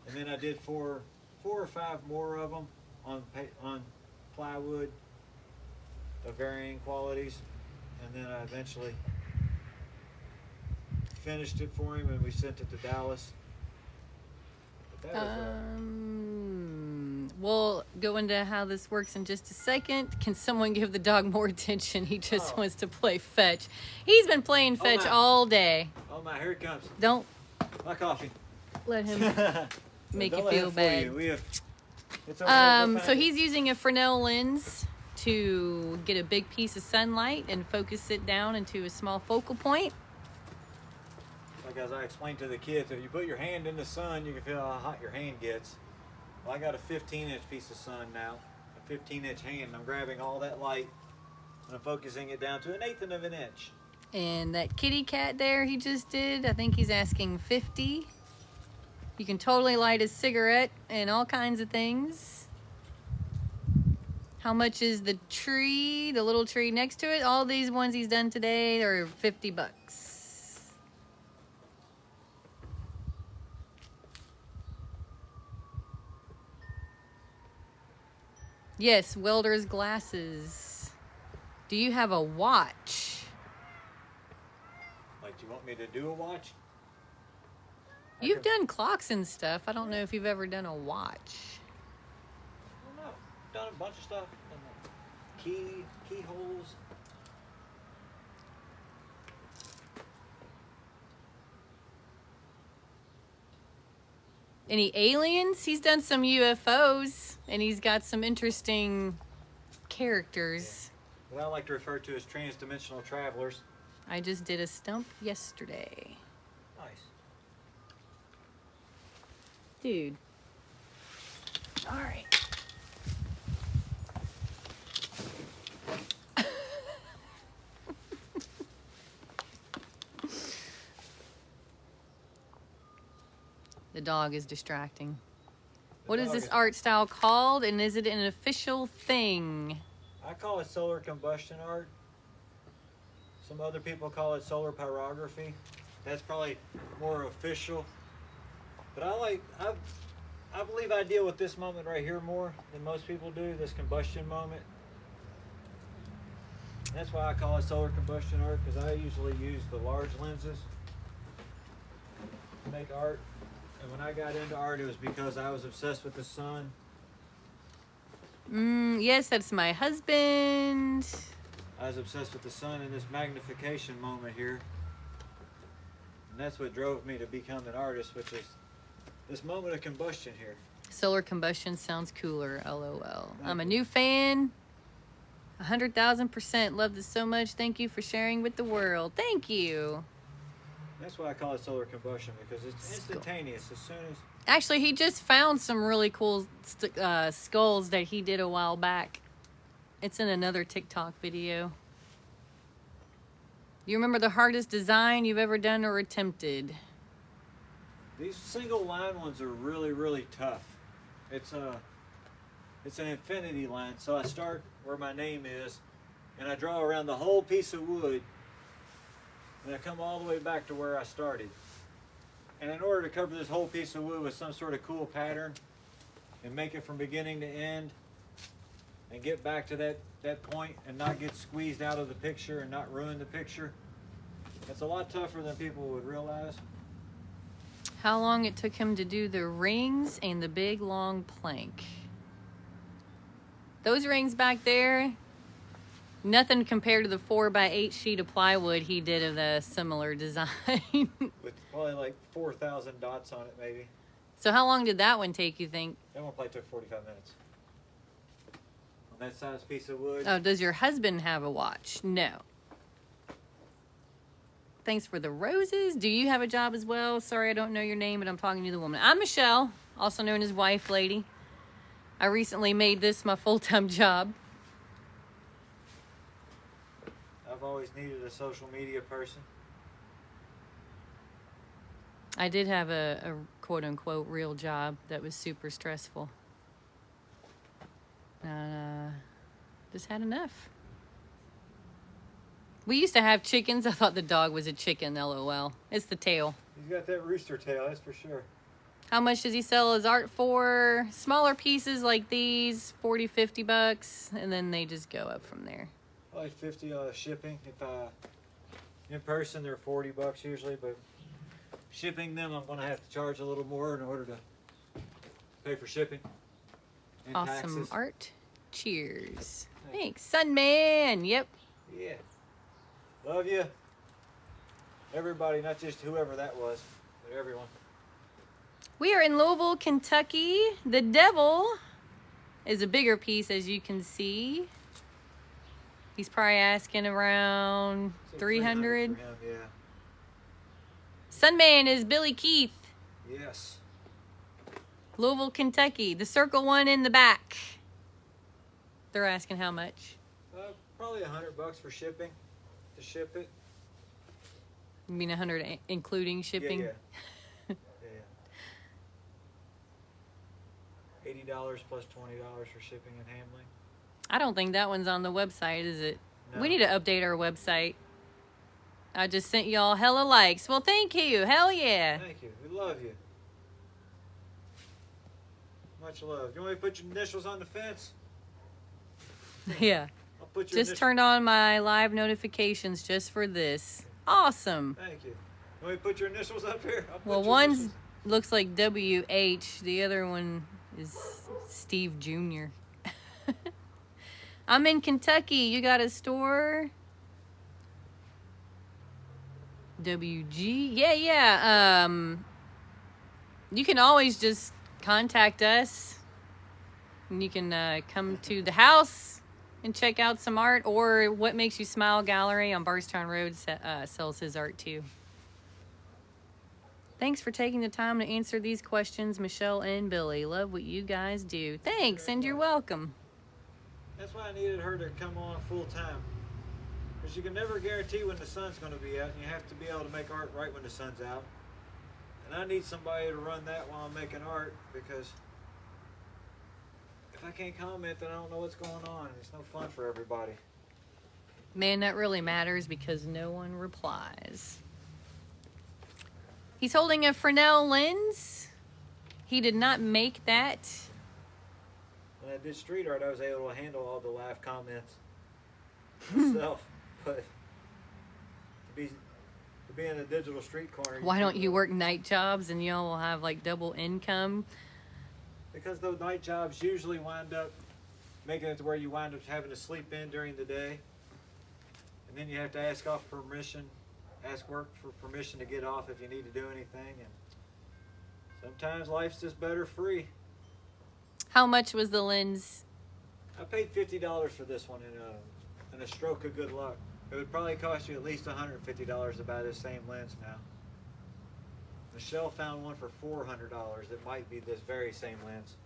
and then I did four or five more of them on plywood of varying qualities, and then I eventually finished it for him, and we sent it to Dallas. But that was We'll go into how this works in just a second. Can someone give the dog more attention? He just wants to play fetch. He's been playing fetch all day. Oh my, here it comes. Don't My coffee. let him make Don't you let feel him fool bad. you. It's over there. Go So find he's using a Fresnel lens to get a big piece of sunlight and focus it down into a small focal point. Like as I explained to the kids, if you put your hand in the sun, you can feel how hot your hand gets. Well, I got a 15-inch piece of sun now, a 15-inch hand, and I'm grabbing all that light and I'm focusing it down to 1/8 of an inch. And that kitty cat there he just did, I think he's asking 50. You can totally light a cigarette and all kinds of things. How much is the tree, the little tree next to it? All these ones he's done today are $50. Yes, welder's glasses. Do you have a watch? Like, do you want me to do a watch? You've done clocks and stuff. I don't know if you've ever done a watch. I don't know. Done a bunch of stuff. Done keyholes. Any aliens? He's done some UFOs, and he's got some interesting characters. Yeah. What I like to refer to as trans-dimensional travelers. I just did a stump yesterday. Nice. Dude. All right. The dog is distracting. What is this art style called, and is it an official thing? I call it solar combustion art. Some other people call it solar pyrography. That's probably more official. But I believe I deal with this moment right here more than most people do, this combustion moment. And that's why I call it solar combustion art, because I usually use the large lenses to make art. And when I got into art, it was because I was obsessed with the sun. Yes, that's my husband. I was obsessed with the sun and this magnification moment here. And that's what drove me to become an artist, which is this moment of combustion here. Solar combustion sounds cooler, LOL. I'm a new fan. 100,000%. Love this so much. Thank you for sharing with the world. Thank you. That's why I call it solar combustion, because it's instantaneous. As soon as... Actually, he just found some really cool skulls that he did a while back. It's in another TikTok video. You remember the hardest design you've ever done or attempted? These single line ones are really, really tough. It's an infinity line, so I start where my name is, and I draw around the whole piece of wood, and I come all the way back to where I started. And in order to cover this whole piece of wood with some sort of cool pattern and make it from beginning to end and get back to that point and not get squeezed out of the picture and not ruin the picture, it's a lot tougher than people would realize. How long it took him to do the rings and the big long plank. Those rings back there, nothing compared to the 4x8 sheet of plywood he did of a similar design. With probably like 4,000 dots on it, maybe. So how long did that one take, you think? That one probably took 45 minutes. On that size piece of wood. Oh, does your husband have a watch? No. Thanks for the roses. Do you have a job as well? Sorry, I don't know your name, but I'm talking to the woman. I'm Michelle, also known as Wife Lady. I recently made this my full-time job. I've always needed a social media person. I did have a quote-unquote real job that was super stressful. Just had enough. We used to have chickens. I thought the dog was a chicken, LOL. It's the tail. He's got that rooster tail, that's for sure. How much does he sell his art for? Smaller pieces like these, 40, 50 bucks, and then they just go up from there. Probably 50 shipping. If in person, they're 40 bucks usually, but shipping them, I'm going to have to charge a little more in order to pay for shipping and Awesome taxes. art. Cheers. Thanks, Sunman. Yep. Yeah. Love you. Everybody, not just whoever that was, but everyone. We are in Louisville, Kentucky. The devil is a bigger piece, as you can see. He's probably asking around 300. For him, yeah. Sunman is Billy Keith. Yes. Louisville, Kentucky. The circle one in the back. They're asking how much. Probably $100 for shipping. To ship it. You mean 100 including shipping? Yeah. $80 plus $20 for shipping and handling. I don't think that one's on the website, is it? No. We need to update our website. I just sent y'all hella likes. Well, thank you. Hell yeah. Thank you. We love you. Much love. You want me to put your initials on the fence? Yeah. I'll put your Just initials. turned on my live notifications just for this. Awesome. Thank you. You want me to put your initials up here? I'll put Well, your one initials. looks like WH. The other one is Steve Jr. I'm in Kentucky. You got a store? WG? Yeah. You can always just contact us. And you can come to the house and check out some art. Or What Makes You Smile Gallery on Barstown Road sells his art too. Thanks for taking the time to answer these questions, Michelle and Billy. Love what you guys do. Thanks, and you're welcome. That's why I needed her to come on full time. Because you can never guarantee when the sun's going to be out, and you have to be able to make art right when the sun's out. And I need somebody to run that while I'm making art, because if I can't comment, then I don't know what's going on. It's no fun for everybody. Man, that really matters because no one replies. He's holding a Fresnel lens. He did not make that. When I did street art, I was able to handle all the live comments myself. But to be in a digital street corner. Why don't you work night jobs and y'all will have like double income? Because those night jobs usually wind up making it to where you wind up having to sleep in during the day. And then you have to ask work for permission to get off if you need to do anything. And sometimes life's just better free. How much was the lens? I paid $50 for this one in a stroke of good luck. It would probably cost you at least $150 to buy this same lens now. Michelle found one for $400. It might be this very same lens.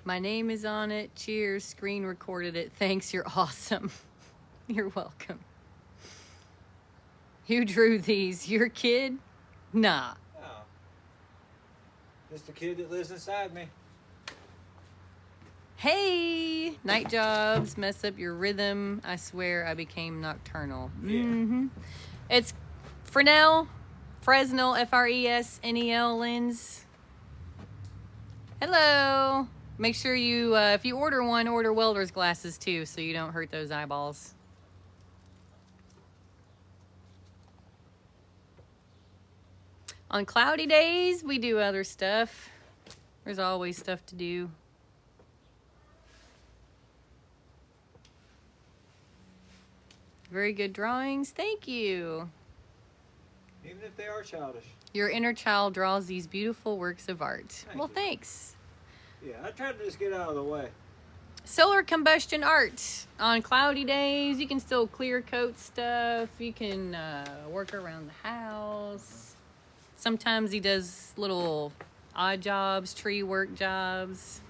My name is on it. Cheers. Screen recorded it. Thanks. You're awesome. You're welcome. Who drew these? Your kid? Nah. Oh. Just the kid that lives inside me. Hey, night jobs mess up your rhythm. I swear I became nocturnal. Yeah. It's Fresnel, Fresnel lens. Hello. Make sure you, if you order one, order welder's glasses too, so you don't hurt those eyeballs. On cloudy days, we do other stuff. There's always stuff to do. Very good drawings. Thank you. Even if they are childish. Your inner child draws these beautiful works of art. Thank Well, you. Thanks. Yeah, I tried to just get out of the way. Solar combustion art. On cloudy days, you can still clear coat stuff. You can work around the house. Sometimes he does little odd jobs, tree work jobs.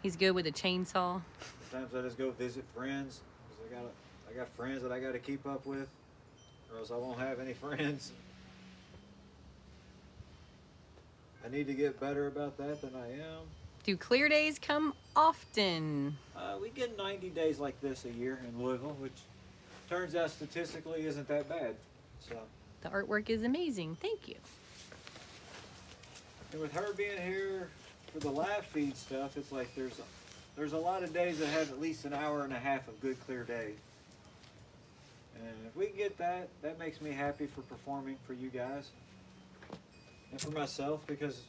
He's good with a chainsaw. Sometimes I just go visit friends. 'Cause I got friends that I got to keep up with, or else I won't have any friends. I need to get better about that than I am. Do clear days come often? We get 90 days like this a year in Louisville, which turns out statistically isn't that bad. So. The artwork is amazing. Thank you. And with her being here for the live feed stuff, it's like there's a lot of days that have at least an hour and a half of good clear days. And if we get that, that makes me happy for performing for you guys and for myself, because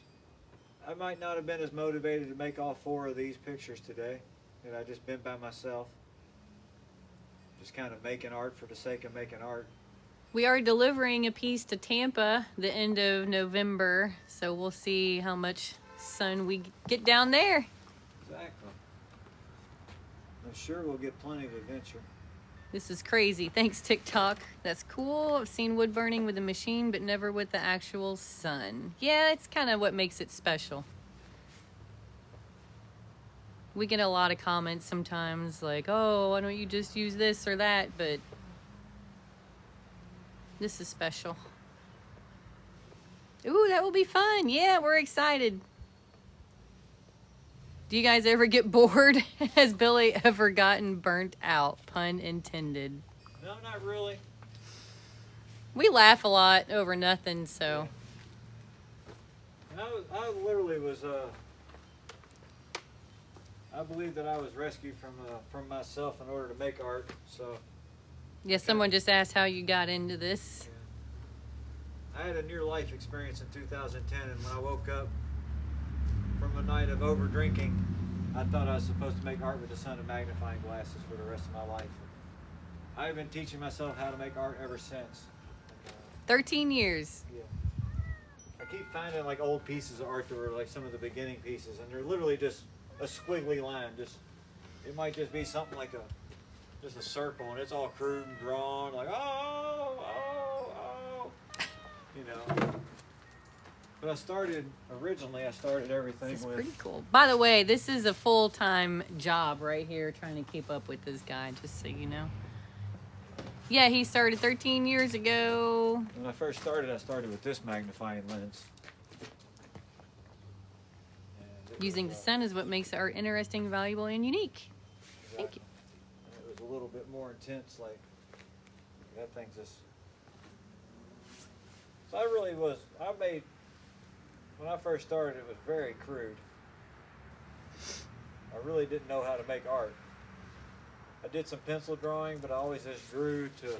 I might not have been as motivated to make all 4 of these pictures today had I just been by myself, just kind of making art for the sake of making art. We are delivering a piece to Tampa the end of November, so we'll see how much sun we get down there. Exactly. I'm sure we'll get plenty of adventure. This is crazy. Thanks, TikTok. That's cool. I've seen wood burning with a machine, but never with the actual sun. Yeah, it's kind of what makes it special. We get a lot of comments sometimes like, oh, why don't you just use this or that? But this is special. Ooh, that will be fun. Yeah, we're excited. Do you guys ever get bored? Has Billy ever gotten burnt out? Pun intended. No, not really. We laugh a lot over nothing, so. Yeah. I literally was, I believe that I was rescued from myself in order to make art, so. Yeah, someone just asked how you got into this. Yeah. I had a near-life experience in 2010, and when I woke up from a night of over drinking, I thought I was supposed to make art with the sun and magnifying glasses for the rest of my life. I've been teaching myself how to make art ever since. 13 years. Yeah. I keep finding like old pieces of art that were like some of the beginning pieces, and they're literally just a squiggly line. It might just be something like just a circle, and it's all crude and drawn, like oh. you know. But I started everything This is with. pretty cool. By the way, this is a full-time job right here, trying to keep up with this guy, just so you know. Yeah, he started 13 years ago. When I first started, I started with this magnifying lens. Using the sun is what makes art interesting, valuable, and unique. Thank you. And it was a little bit more intense, like that thing just. So when I first started, it was very crude. I really didn't know how to make art. I did some pencil drawing, but I always just drew to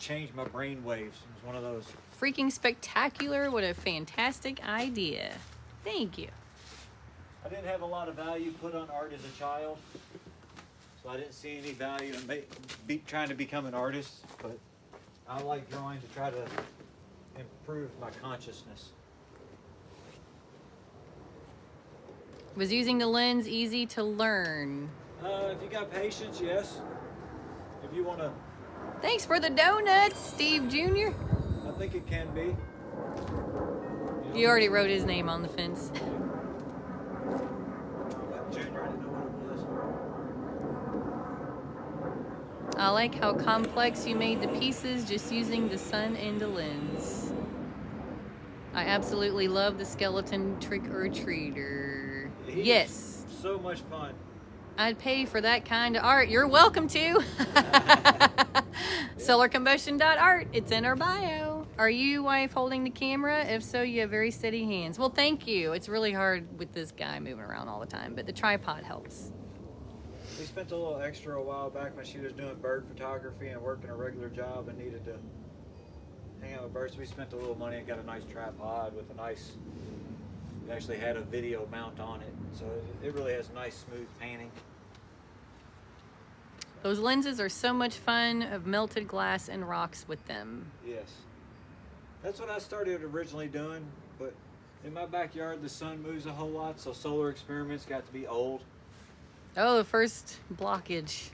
change my brain waves. It was one of those. Freaking spectacular. What a fantastic idea. Thank you. I didn't have a lot of value put on art as a child, so I didn't see any value in trying to become an artist, but I like drawing to try to improve my consciousness. Was using the lens easy to learn? If you got patience, yes. If you want to. Thanks for the donuts, Steve Jr. I think it can be. You already wrote his name on the fence. Junior, I didn't know what it was. I like how complex you made the pieces just using the sun and the lens. I absolutely love the skeleton trick-or-treater. Yes. So much fun. I'd pay for that kind of art. You're welcome to. Solarcombustion.art. It's in our bio. Are you, wife, holding the camera? If so, you have very steady hands. Well, thank you. It's really hard with this guy moving around all the time, but the tripod helps. We spent a little extra a while back when she was doing bird photography and working a regular job and needed to hang out with birds. We spent a little money and got a nice tripod with a nice. It actually had a video mount on it, so it really has nice smooth panning. Those lenses are so much fun. Of melted glass and rocks with them. Yes. That's what I started originally doing, but in my backyard the sun moves a whole lot, so solar experiments got to be old. Oh, the first blockage.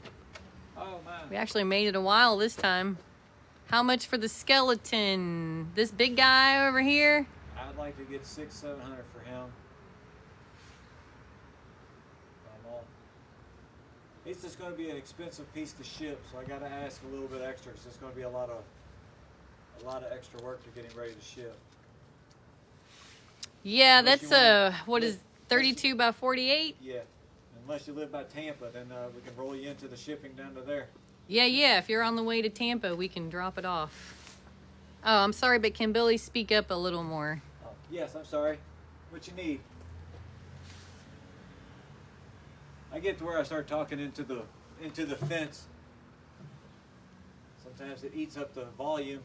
Oh, man. We actually made it a while this time. How much for the skeleton? This big guy over here? I'd like to get $600-700 for him. It's just going to be an expensive piece to ship, so I got to ask a little bit extra because it's going to be a lot of extra work to get him ready to ship. Yeah, that's what is 32 by 48? Yeah, unless you live by Tampa, then we can roll you into the shipping down to there. Yeah. If you're on the way to Tampa, we can drop it off. Oh, I'm sorry, but can Billy speak up a little more? Oh, yes, I'm sorry. What you need? I get to where I start talking into the fence. Sometimes it eats up the volume.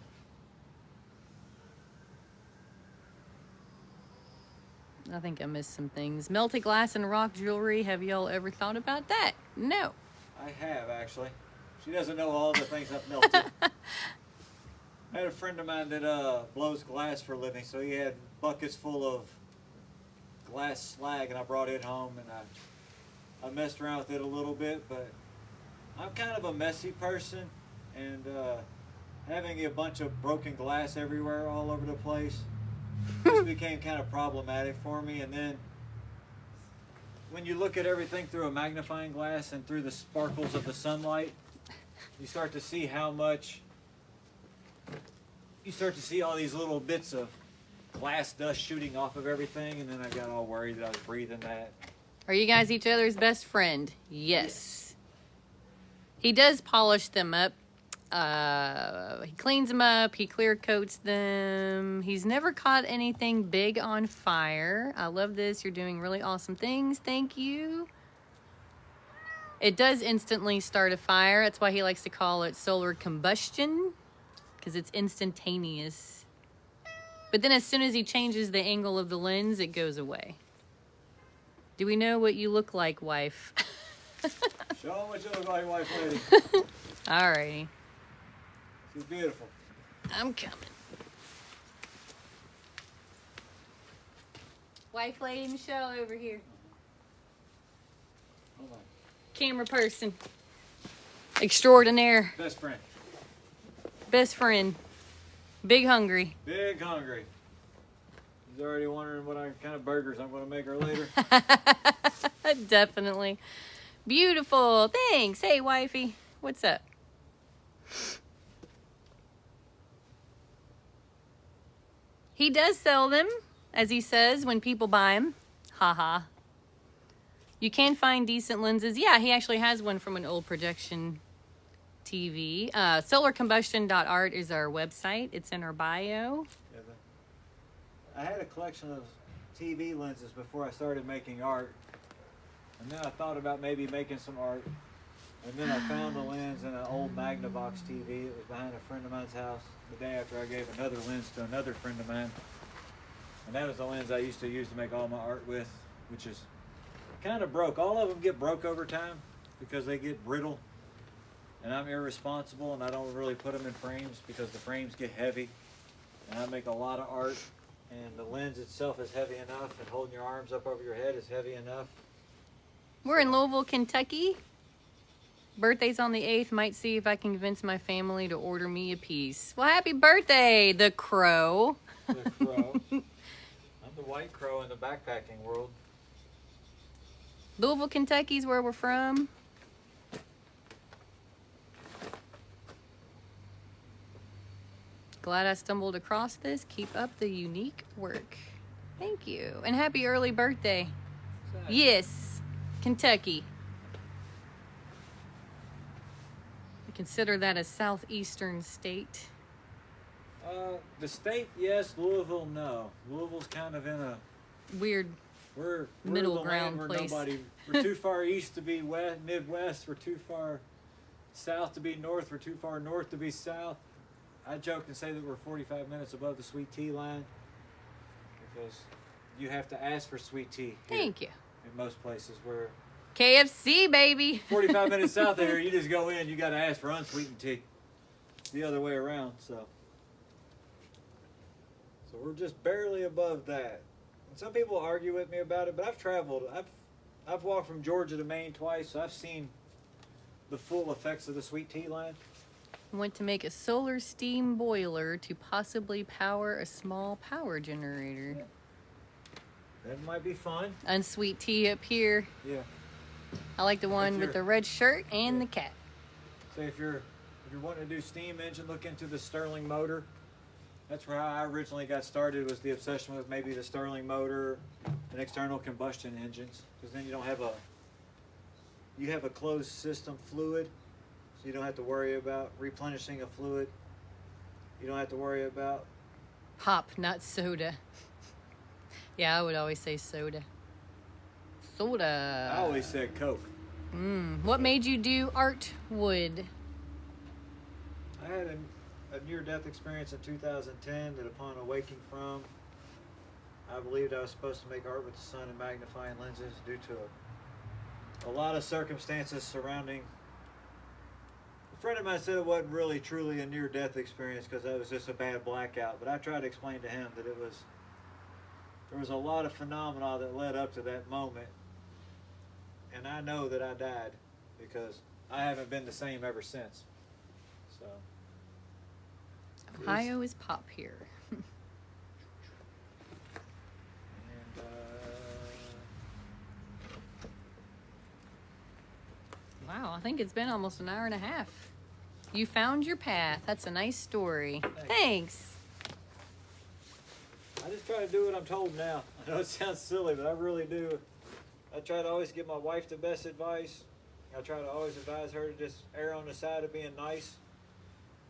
I think I missed some things. Melted glass and rock jewelry. Have y'all ever thought about that? No. I have, actually. She doesn't know all the things I've melted. I had a friend of mine that blows glass for a living, so he had buckets full of glass slag, and I brought it home, and I messed around with it a little bit, but I'm kind of a messy person, and having a bunch of broken glass everywhere, all over the place, just became kind of problematic for me. And then when you look at everything through a magnifying glass and through the sparkles of the sunlight, you start to see how much, you start to see all these little bits of glass dust shooting off of everything, and then I got all worried that I was breathing that. Are you guys each other's best friend? Yes. He does polish them up. He cleans them up. He clear coats them. He's never caught anything big on fire. I love this. You're doing really awesome things. Thank you. It does instantly start a fire. That's why he likes to call it solar combustion, because it's instantaneous. But then as soon as he changes the angle of the lens, it goes away. Do we know what you look like, wife? Show them what you look like, wife lady. Alrighty. She's beautiful. I'm coming. Wife lady Michelle over here. Hold on. Camera person. Extraordinaire. Best friend. Best friend. Big hungry. Big hungry. He's already wondering what kind of burgers I'm going to make her later. Definitely. Beautiful. Thanks. Hey, wifey. What's up? He does sell them, as he says, when people buy them. Haha. You can find decent lenses. Yeah, he actually has one from an old projection TV. Solarcombustion.art is our website. It's in our bio. Yeah, I had a collection of TV lenses before I started making art. And then I thought about maybe making some art. And then I found a lens in an old Magnavox TV. It was behind a friend of mine's house the day after I gave another lens to another friend of mine. And that was the lens I used to use to make all my art with, which is kind of broke. All of them get broke over time because they get brittle. And I'm irresponsible and I don't really put them in frames because the frames get heavy. And I make a lot of art. And the lens itself is heavy enough, and holding your arms up over your head is heavy enough. We're in Louisville, Kentucky. Birthday's on the 8th. Might see if I can convince my family to order me a piece. Well, happy birthday, the crow. The crow. I'm the white crow in the backpacking world. Louisville, Kentucky's where we're from. Glad I stumbled across this. Keep up the unique work. Thank you. And happy early birthday. Yes, Kentucky. We consider that a southeastern state. The state, yes. Louisville, no. Louisville's kind of in a Weird we're middle the ground land where place. We're too far east to be west, Midwest. We're too far south to be north. We're too far north to be south. I joke and say that we're 45 minutes above the sweet tea line because you have to ask for sweet tea here. Thank you. In most places where KFC, baby. 45 minutes south of here, you just go in, you got to ask for unsweetened tea. The other way around, so we're just barely above that. And some people argue with me about it, but I've traveled. I've walked from Georgia to Maine twice, so I've seen the full effects of the sweet tea line. Want to make a solar steam boiler to possibly power a small power generator. That might be fun. Unsweet tea up here. Yeah. I like the one with the red shirt and the cat. So if you're wanting to do steam engine, look into the Stirling motor. That's where I originally got started, was the obsession with maybe the Stirling motor and external combustion engines, because then you have a closed system fluid, so you don't have to worry about replenishing a fluid. You don't have to worry about Pop, not soda. Yeah, I would always say soda. Soda. I always said Coke. What made you do art wood? I had a near-death experience in 2010 that upon awaking from, I believed I was supposed to make art with the sun and magnifying lenses due to a lot of circumstances surrounding. A friend of mine said it wasn't really truly a near-death experience because that was just a bad blackout, but I tried to explain to him that there was a lot of phenomena that led up to that moment, and I know that I died because I haven't been the same ever since. So Ohio is pop here. and Wow, I think it's been almost an hour and a half. You found your path. That's a nice story. Thanks. I just try to do what I'm told now. I know it sounds silly, but I really do. I try to always give my wife the best advice. I try to always advise her to just err on the side of being nice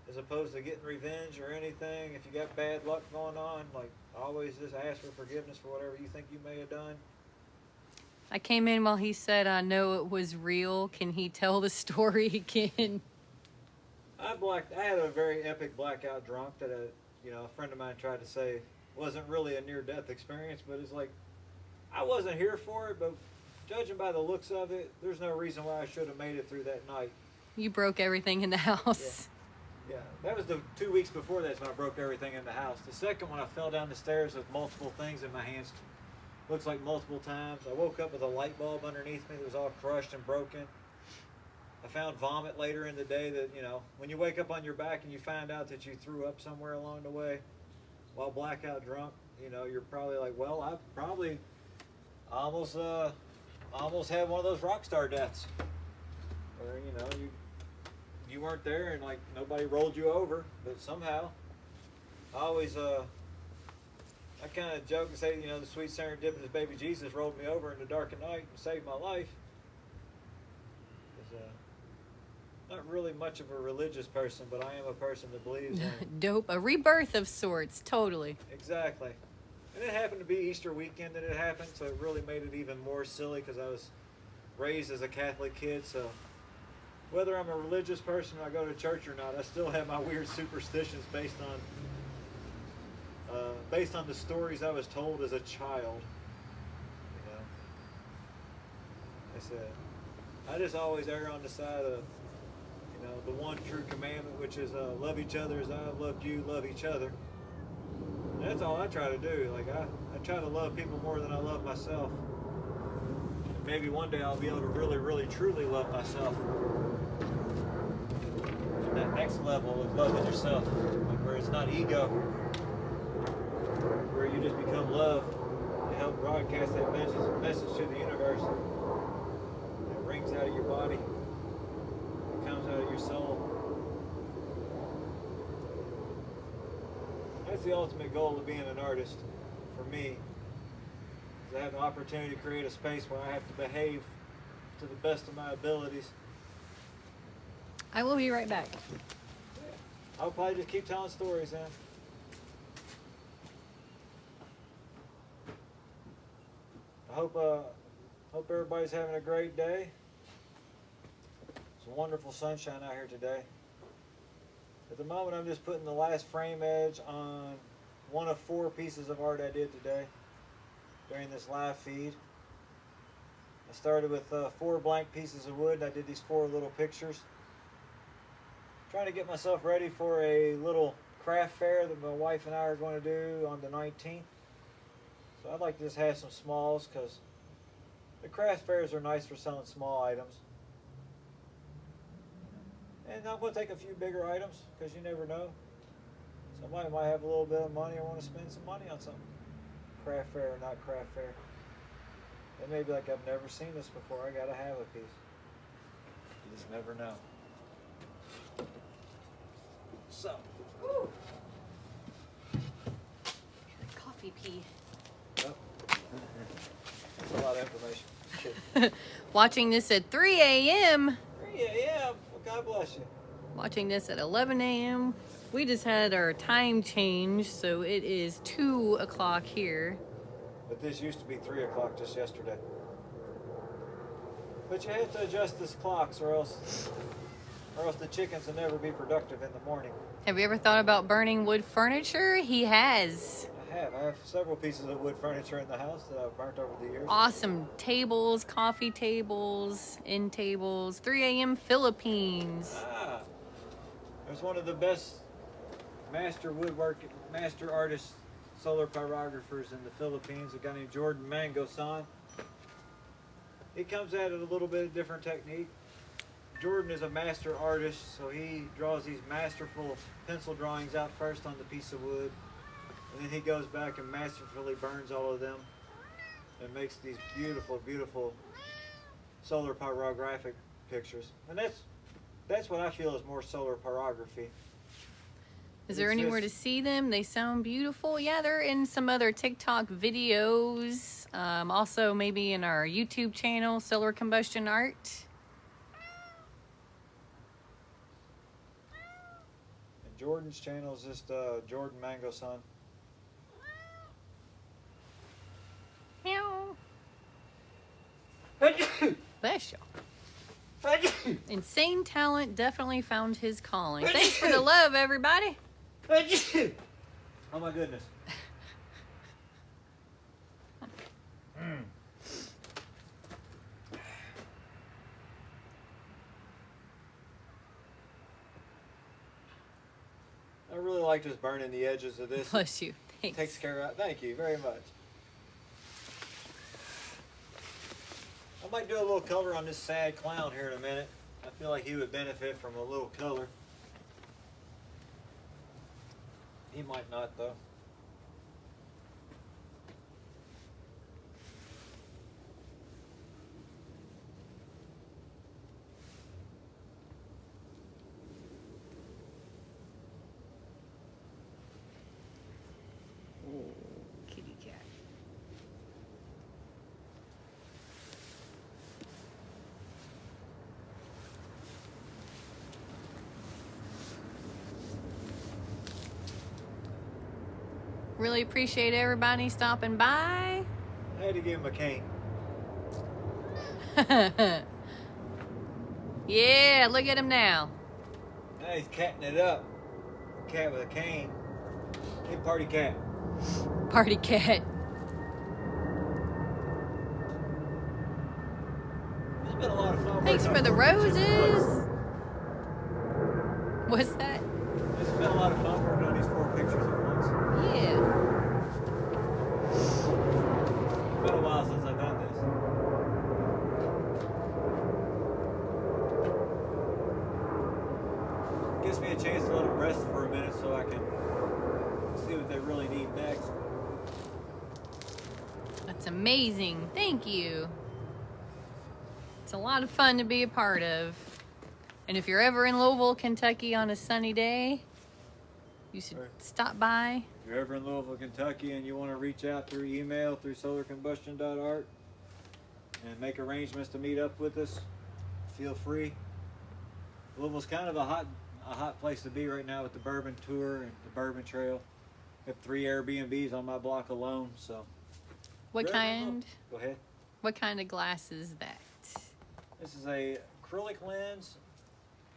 as opposed to getting revenge or anything. If you got bad luck going on, like, always just ask for forgiveness for whatever you think you may have done. I came in while he said, I know it was real. Can he tell the story again? I had a very epic blackout drunk that a friend of mine tried to say wasn't really a near-death experience, but it's like, I wasn't here for it, but judging by the looks of it, there's no reason why I should have made it through that night. You broke everything in the house. Yeah, that was the 2 weeks before that's when I broke everything in the house. The second one, I fell down the stairs with multiple things in my hands. Looks like multiple times. I woke up with a light bulb underneath me that was all crushed and broken. I found vomit later in the day that, you know, when you wake up on your back and you find out that you threw up somewhere along the way while blackout drunk, you know, you're probably like, well, I probably almost had one of those rock star deaths where, you know, you weren't there and like nobody rolled you over, but somehow I always I kind of joke and say, you know, the sweet serendipitous baby Jesus rolled me over in the dark of night and saved my life. Not really much of a religious person, but I am a person that believes in Dope. A rebirth of sorts, totally. exactly. And it happened to be Easter weekend that it happened, so it really made it even more silly because I was raised as a Catholic kid. So whether I'm a religious person or I go to church or not, I still have my weird superstitions based on the stories I was told as a child. You know, I said I just always err on the side of, you know, the one true commandment, which is love each other as I have loved you, love each other. And that's all I try to do. Like I try to love people more than I love myself. And maybe one day I'll be able to really, really, truly love myself. And that next level of loving yourself, like where it's not ego, where you just become love to help broadcast that message to the universe. It rings out of your body. Comes out of your soul. That's the ultimate goal of being an artist for me. Is I have the opportunity to create a space where I have to behave to the best of my abilities. I will be right back. I'll probably just keep telling stories then. I hope everybody's having a great day. It's wonderful sunshine out here today. At the moment, I'm just putting the last frame edge on one of 4 pieces of art I did today during this live feed. I started with 4 blank pieces of wood, and I did these 4 little pictures. Trying to get myself ready for a little craft fair that my wife and I are going to do on the 19th. So I'd like to just have some smalls because the craft fairs are nice for selling small items. And I'm going to take a few bigger items because you never know. Somebody might have a little bit of money or want to spend some money on something. Craft fair or not craft fair. They may be like, I've never seen this before. I got to have a piece. You just never know. So. Coffee pee. Oh. That's a lot of information. Watching this at 3 a.m. Yeah. Well, God bless you. Watching this at 11 a.m. We just had our time change, so it is 2 o'clock here. But this used to be 3 o'clock just yesterday. But you have to adjust this clocks or else the chickens will never be productive in the morning. Have you ever thought about burning wood furniture? He has. I have several pieces of wood furniture in the house that I've burnt over the years. Awesome tables, coffee tables, end tables. 3 a.m. Philippines. There's one of the best master artist solar pyrographers in the Philippines, a guy named Jordan Mango-san. He comes at it a little bit of different technique. Jordan is a master artist, so he draws these masterful pencil drawings out first on the piece of wood, and then he goes back and masterfully burns all of them and makes these beautiful, beautiful solar pyrographic pictures. And that's what I feel is more solar pyrography. Is there anywhere to see them? They sound beautiful. Yeah, they're in some other TikTok videos. Also, maybe in our YouTube channel, Solar Combustion Art. And Jordan's channel is just Jordan Mango-san. Meow. Bless you. Insane talent definitely found his calling. Thanks for the love, everybody. Oh my goodness. I really like just burning the edges of this. Bless you. Thanks. Takes care of. Thank you very much. I might do a little color on this sad clown here in a minute. I feel like he would benefit from a little color. He might not though. Oh, kitty cat. Really appreciate everybody stopping by. I had to give him a cane. Yeah, look at him now. Now he's catting it up. Cat with a cane. Hey, party cat. Party cat. It's been a lot of fun. Thanks for the roses. What's that? It's been a lot of fun working on these 4 pictures at once. Yeah. It's been a while since I've done this. Gives me a chance to let them rest for a minute so I can see what they really need next. That's amazing. Thank you. It's a lot of fun to be a part of. And if you're ever in Louisville, Kentucky on a sunny day, you should stop by. If you're ever in Louisville, Kentucky and you want to reach out through email through solarcombustion.art and make arrangements to meet up with us, feel free. Louisville's kind of a hot place to be right now with the Bourbon Tour and the Bourbon Trail. I have 3 Airbnbs on my block alone, so. What kind? Go ahead. What kind of glass is that? This is a acrylic lens,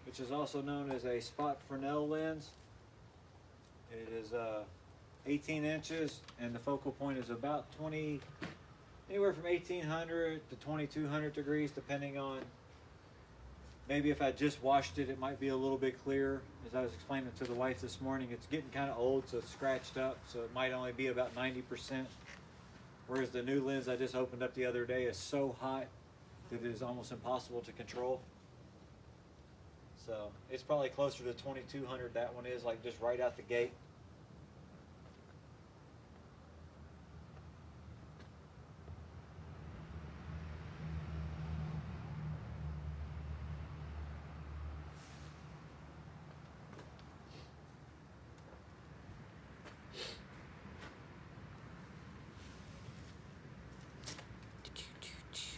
which is also known as a spot fresnel lens. It is 18 inches, and the focal point is about anywhere from 1800 to 2200 degrees, depending on. Maybe if I just washed it, it might be a little bit clearer. As I was explaining to the wife this morning, it's getting kind of old, so it's scratched up, so it might only be about 90%. Whereas the new lens I just opened up the other day is so hot that it is almost impossible to control. So it's probably closer to 2200. That one is, like, just right out the gate.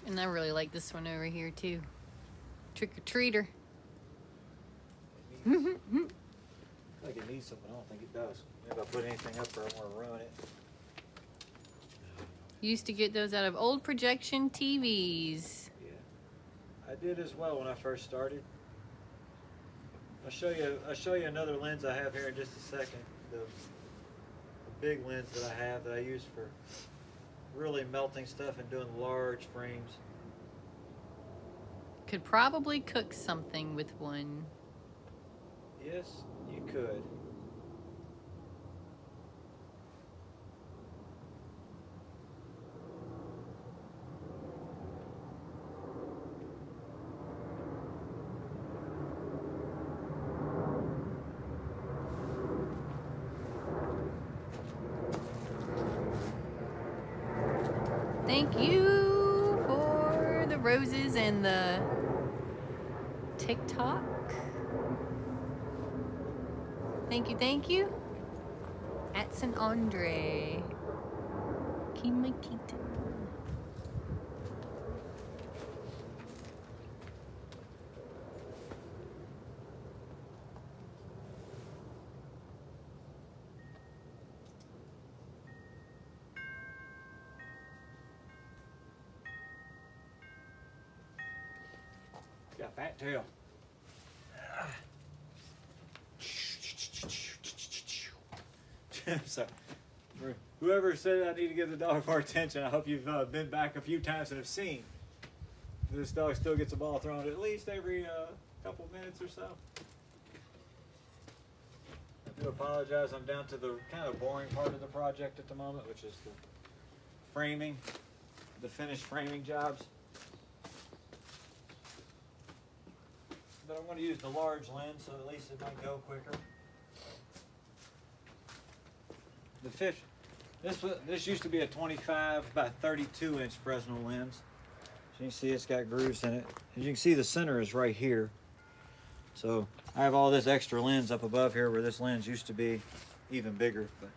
And I really like this one over here too. Trick or treater. Like it needs something. I don't think it does. Maybe if I put anything up there, I want to ruin it. Used to get those out of old projection TVs. Yeah, I did as well when I first started. I'll show you another lens I have here in just a second. The big lens that I have that I use for really melting stuff and doing large frames. Could probably cook something with one. Yes, you could. Thank you for the roses and the TikTok. Thank you. At St. Andre. Kima Keaton. Got a fat tail. So, for whoever said I need to give the dog more attention, I hope you've been back a few times and have seen this dog still gets a ball thrown at least every couple minutes or so. I do apologize. I'm down to the kind of boring part of the project at the moment, which is the framing, the finished framing jobs. I'm going to use the large lens, so at least it might go quicker. The fifth, this used to be a 25 by 32 inch Fresnel lens. So you can see it's got grooves in it. As you can see, the center is right here. So I have all this extra lens up above here where this lens used to be even bigger. But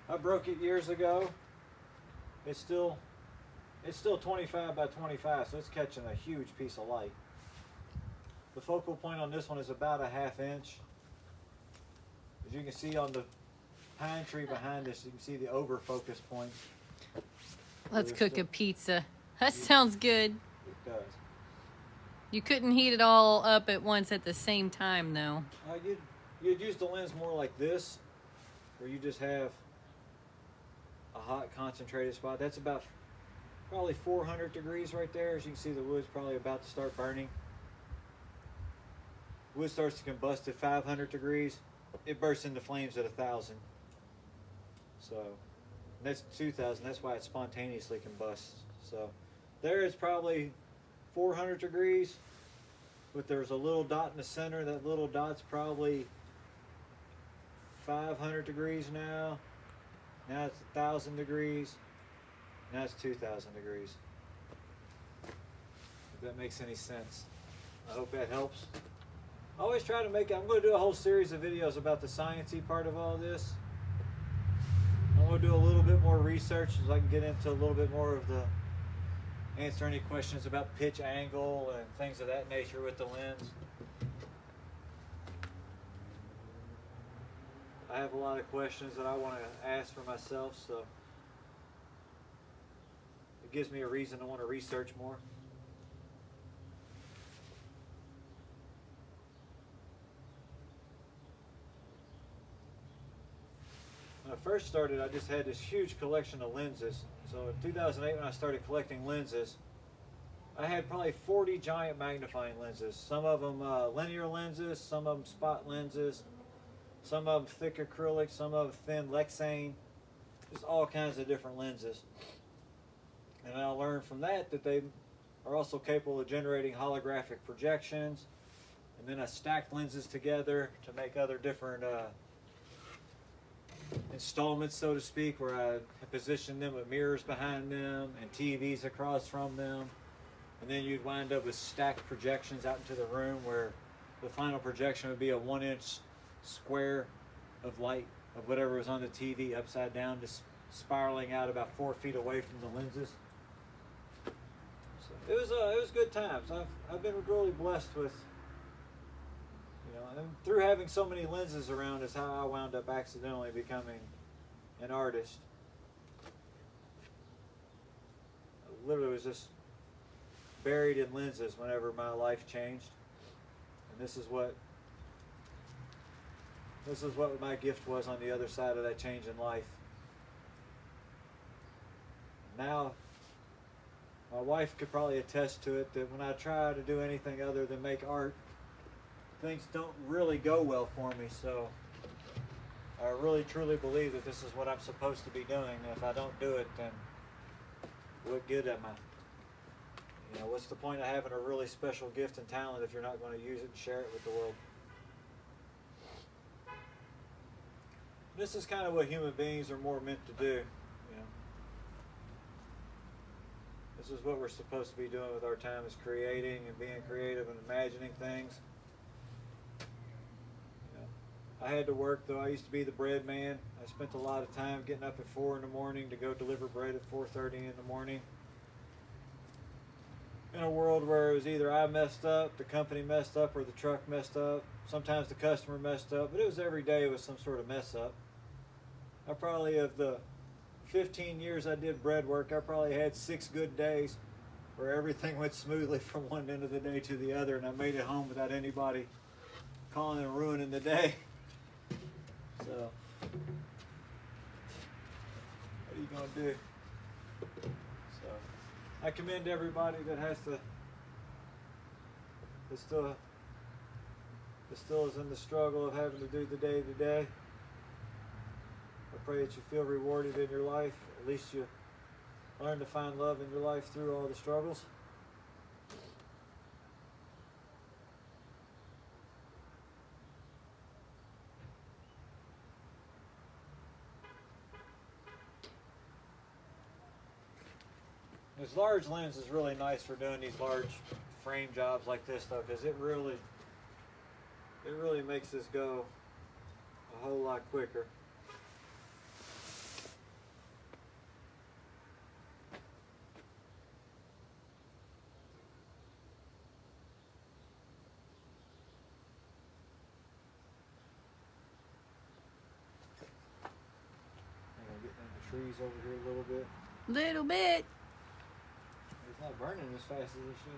I broke it years ago. It's still 25 by 25, so it's catching a huge piece of light. The focal point on this one is about a ½ inch. As you can see on the pine tree behind us, you can see the over focus point. Let's cook a pizza. That sounds good. It does. You couldn't heat it all up at once at the same time, though. You'd use the lens more like this, where you just have a hot concentrated spot. That's about probably 400 degrees right there. As you can see, the wood's probably about to start burning. Wood starts to combust at 500 degrees. It bursts into flames at 1,000. So that's 2,000. That's why it spontaneously combusts. So there is probably 400 degrees, but there's a little dot in the center. That little dot's probably 500 degrees now. Now it's 1,000 degrees. Now it's 2,000 degrees. If that makes any sense. I hope that helps. I always try to make it. I'm going to do a whole series of videos about the sciencey part of all this. I'm going to do a little bit more research so I can get into a little bit more of the answer any questions about pitch angle and things of that nature with the lens. I have a lot of questions that I want to ask for myself, so it gives me a reason to want to research more. When I first started, I just had this huge collection of lenses. So in 2008, when I started collecting lenses, I had probably 40 giant magnifying lenses. Some of them linear lenses, some of them spot lenses, some of them thick acrylic, some of them thin Lexane, just all kinds of different lenses. And I learned from that that they are also capable of generating holographic projections. And then I stacked lenses together to make other different installments, so to speak, where I positioned them with mirrors behind them and TVs across from them. And then you'd wind up with stacked projections out into the room where the final projection would be a 1-inch square of light of whatever was on the TV upside down, just spiraling out about 4 feet away from the lenses. So it was good times. I've been really blessed with, and through having so many lenses around is how I wound up accidentally becoming an artist. I literally was just buried in lenses whenever my life changed, and this is what my gift was on the other side of that change in life. Now, my wife could probably attest to it that when I try to do anything other than make art, things don't really go well for me. So I really truly believe that this is what I'm supposed to be doing. And if I don't do it, then what good am I? What's the point of having a really special gift and talent if you're not going to use it and share it with the world? This is kind of what human beings are more meant to do. This is what we're supposed to be doing with our time, is creating and being creative and imagining things. I had to work, though. I used to be the bread man. I spent a lot of time getting up at 4 in the morning to go deliver bread at 4:30 in the morning. In a world where it was either I messed up, the company messed up, or the truck messed up. Sometimes the customer messed up, but it was every day it was some sort of mess up. I probably, of the 15 years I did bread work, I probably had 6 good days where everything went smoothly from one end of the day to the other, and I made it home without anybody calling and ruining the day. So, what are you going to do? So, I commend everybody that has to, that still is in the struggle of having to do the day to day. I pray that you feel rewarded in your life. At least you learn to find love in your life through all the struggles. This large lens is really nice for doing these large frame jobs like this though, because it really makes this go a whole lot quicker. I'm getting in the trees over here a little bit. Little bit. It's not burning as fast as it should.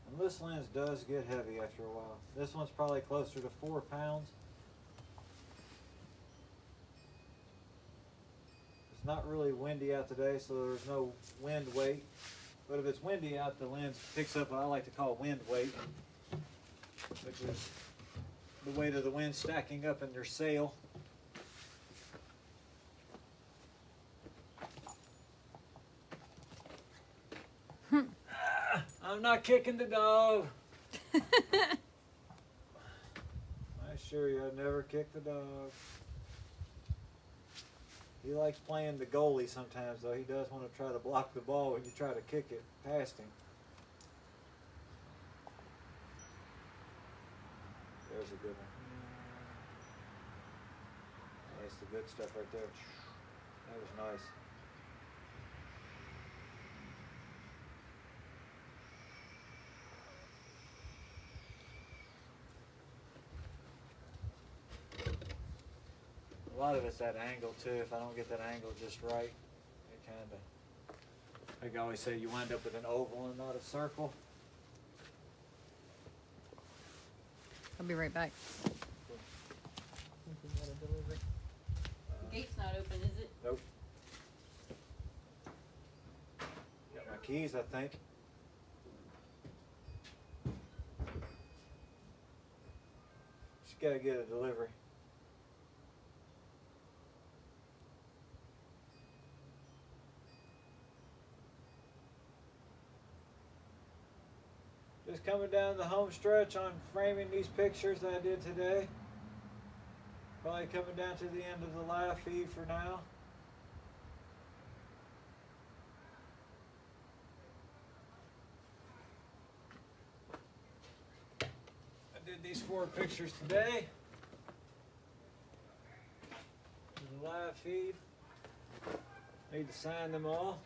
And this lens does get heavy after a while. This one's probably closer to 4 pounds. It's not really windy out today, so there's no wind weight. But if it's windy out, the lens picks up what I like to call wind weight, which is the weight of the wind stacking up in your sail. I'm not kicking the dog. I assure you, I never kick the dog. He likes playing the goalie sometimes, though. He does want to try to block the ball when you try to kick it past him. There's a good one. That's the good stuff right there. That was nice. A lot of it's that angle too. If I don't get that angle just right, it kind of, like I always say, you wind up with an oval and not a circle. I'll be right back. The gate's not open, is it? Nope. Got my keys, I think. Just gotta get a delivery. Just coming down the home stretch on framing these pictures that I did today. Probably coming down to the end of the live feed for now. I did these 4 pictures today for the live feed. Need to sign them all.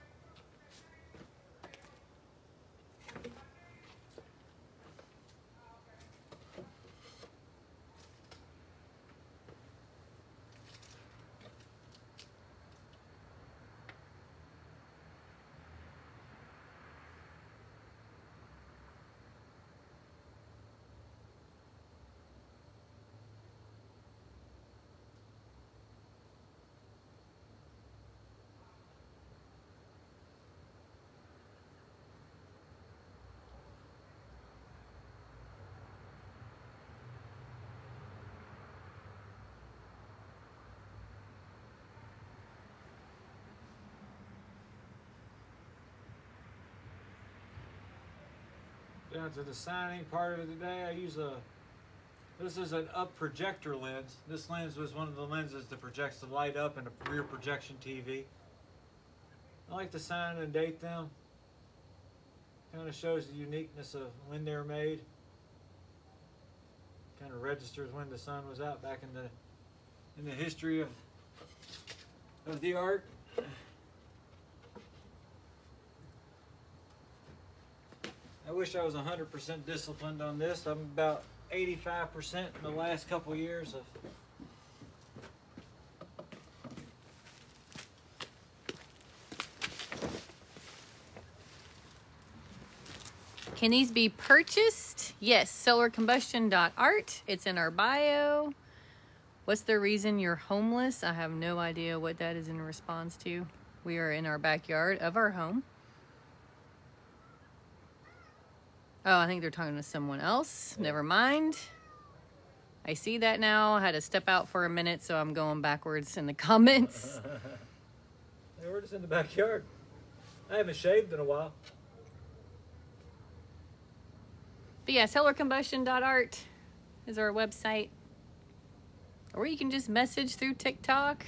Down to the signing part of it today, I use this is an up projector lens. This lens was one of the lenses that projects the light up in a rear projection TV. I like to sign and date them. Kind of shows the uniqueness of when they're made. Kind of registers when the sun was out back in the history of the art. I wish I was 100% disciplined on this. I'm about 85% in the last couple of years of. Can these be purchased? Yes, solarcombustion.art. It's in our bio. What's the reason you're homeless? I have no idea what that is in response to. We are in our backyard of our home. Oh, I think they're talking to someone else. Never mind. I see that now. I had to step out for a minute, so I'm going backwards in the comments. Hey, we're just in the backyard. I haven't shaved in a while. But yeah, cellarcombustion.art is our website. Or you can just message through TikTok.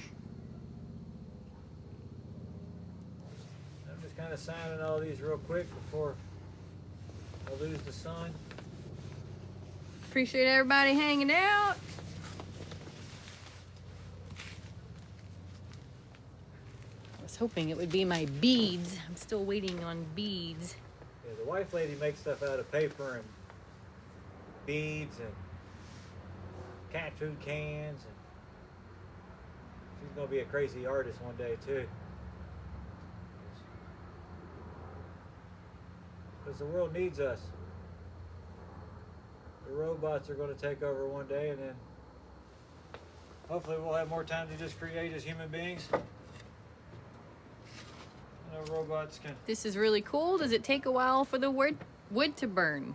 I'm just kind of signing all these real quick before I lose the sun. Appreciate everybody hanging out. I was hoping it would be my beads. I'm still waiting on beads. Yeah, the wife lady makes stuff out of paper and beads and cat food cans, and she's gonna be a crazy artist one day too. Because the world needs us. The robots are going to take over one day, and then hopefully we'll have more time to just create as human beings. You know, robots can. This is really cool. Does it take a while for the wood to burn?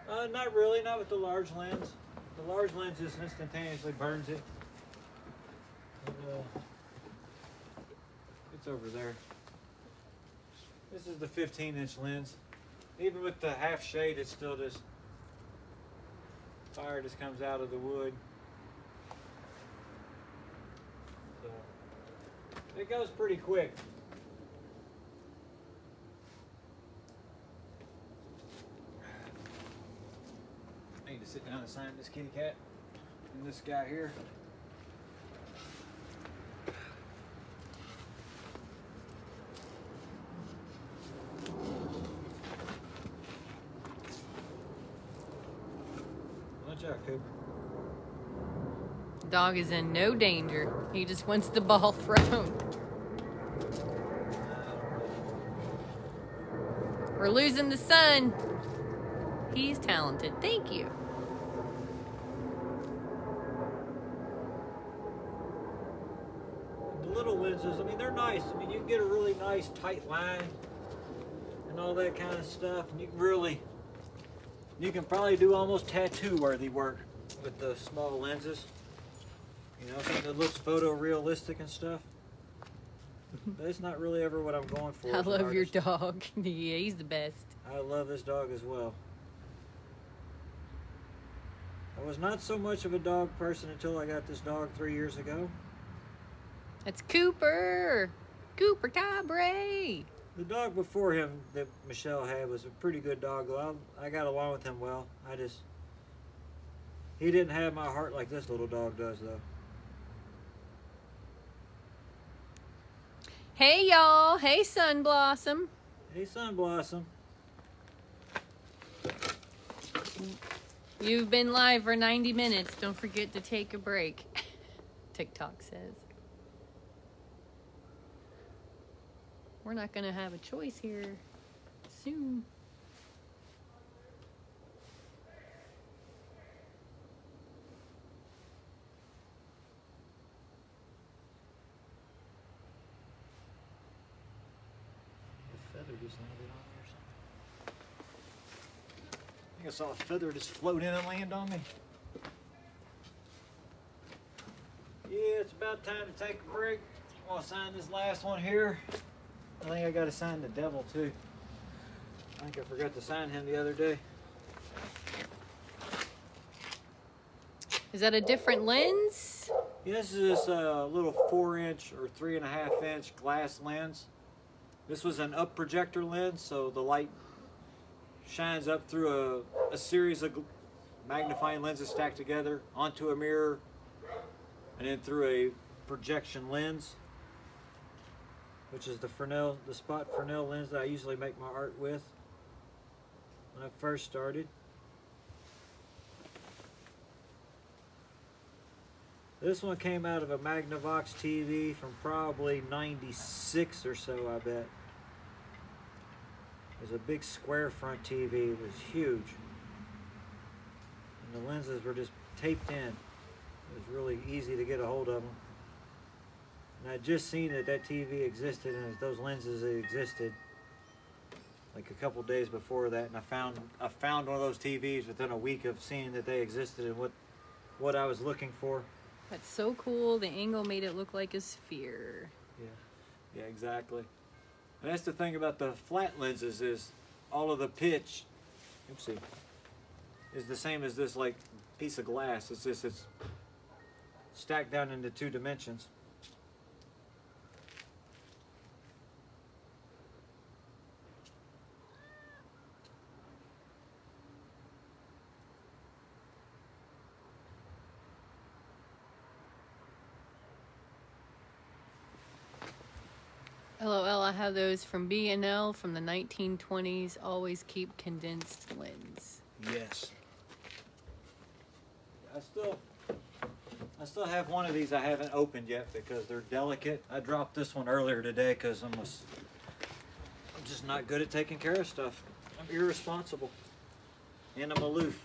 Not really, not with the large lens. The large lens just instantaneously burns it. And, it's over there. This is the 15-inch lens. Even with the half shade, it's still just fire just comes out of the wood. So it goes pretty quick. I need to sit down and sign this kitty cat and this guy here. Watch out, Cooper. Dog is in no danger. He just wants the ball thrown. We're losing the sun. He's talented. Thank you. The little lenses, I mean, they're nice. I mean, you can get a really nice tight line and all that kind of stuff. And you can probably do almost tattoo-worthy work with the small lenses. You know, something that looks photorealistic and stuff. But it's not really ever what I'm going for. I love your dog. Yeah, he's the best. I love this dog as well. I was not so much of a dog person until I got this dog 3 years ago. That's Cooper. Cooper Cabre. The dog before him that Michelle had was a pretty good dog, though. I got along with him well. He didn't have my heart like this little dog does, though. Hey, y'all. Hey, Sun Blossom. Hey, Sun Blossom. You've been live for 90 minutes. Don't forget to take a break. TikTok says. We're not going to have a choice here soon. The feather just landed on me or something. I think I saw a feather just float in and land on me. Yeah, it's about time to take a break. I want to sign this last one here. I think I got to sign the devil too. I think I forgot to sign him the other day. Is that a different lens? Yeah, this is this little 4-inch or 3.5-inch glass lens. This was an up projector lens, so the light shines up through a series of magnifying lenses stacked together onto a mirror and then through a projection lens, which is the spot Fresnel lens that I usually make my art with when I first started. This one came out of a Magnavox TV from probably 96 or so, I bet. It was a big square front TV. It was huge. And the lenses were just taped in. It was really easy to get a hold of them. And I'd just seen that TV existed and those lenses existed like a couple days before that, and I found one of those TVs within a week of seeing that they existed and what I was looking for. That's so cool. The angle made it look like a sphere. Yeah, exactly. And that's the thing about the flat lenses is all of the pitch. Oopsie. is the same as this like piece of glass. It's just it's stacked down into 2 dimensions. LOL, I have those from B&L from the 1920s. Always keep condensed lens. Yes. I still have one of these I haven't opened yet because they're delicate. I dropped this one earlier today because I'm just not good at taking care of stuff. I'm irresponsible. And I'm aloof.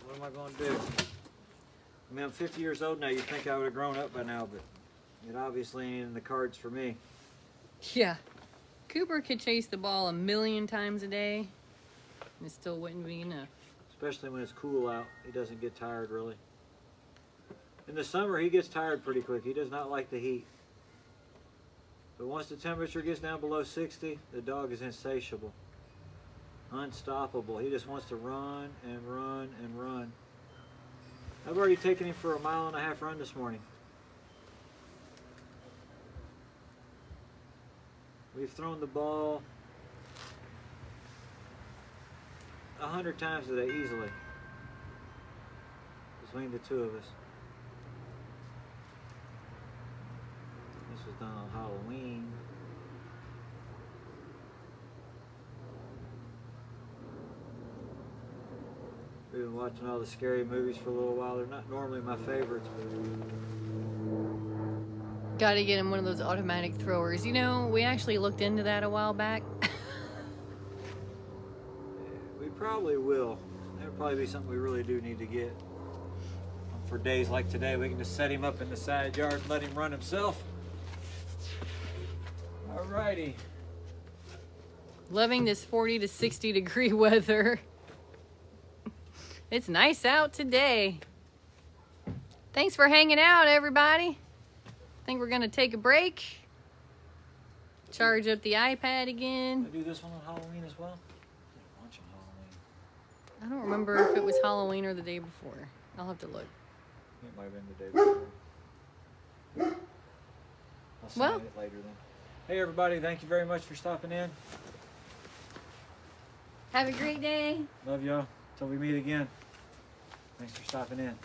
What am I going to do? I mean, I'm 50 years old now. You'd think I would have grown up by now, but it obviously ain't in the cards for me. Yeah. Cooper could chase the ball 1,000,000 times a day, and it still wouldn't be enough. Especially when it's cool out. He doesn't get tired, really. In the summer, he gets tired pretty quick. He does not like the heat. But once the temperature gets down below 60, the dog is insatiable. Unstoppable. He just wants to run and run and run. I've already taken him for a 1.5 mile run this morning. We've thrown the ball 100 times today, easily. Between the 2 of us. This was done on Halloween. We've been watching all the scary movies for a little while. They're not normally my favorites, but Gotta get him one of those automatic throwers. You know, we actually looked into that a while back. we probably will. That'll probably be something we really do need to get. For days like today, we can just set him up in the side yard and let him run himself. Alrighty. Loving this 40 to 60 degree weather. It's nice out today. Thanks for hanging out, everybody. I think we're gonna take a break. Charge up the iPad again. Did I do this one on Halloween as well? I did a bunch on Halloween. I don't remember if it was Halloween or the day before. I'll have to look. It might have been the day before. I'll sign it later then. Hey everybody, thank you very much for stopping in. Have a great day. Love y'all. Till we meet again. Thanks for stopping in.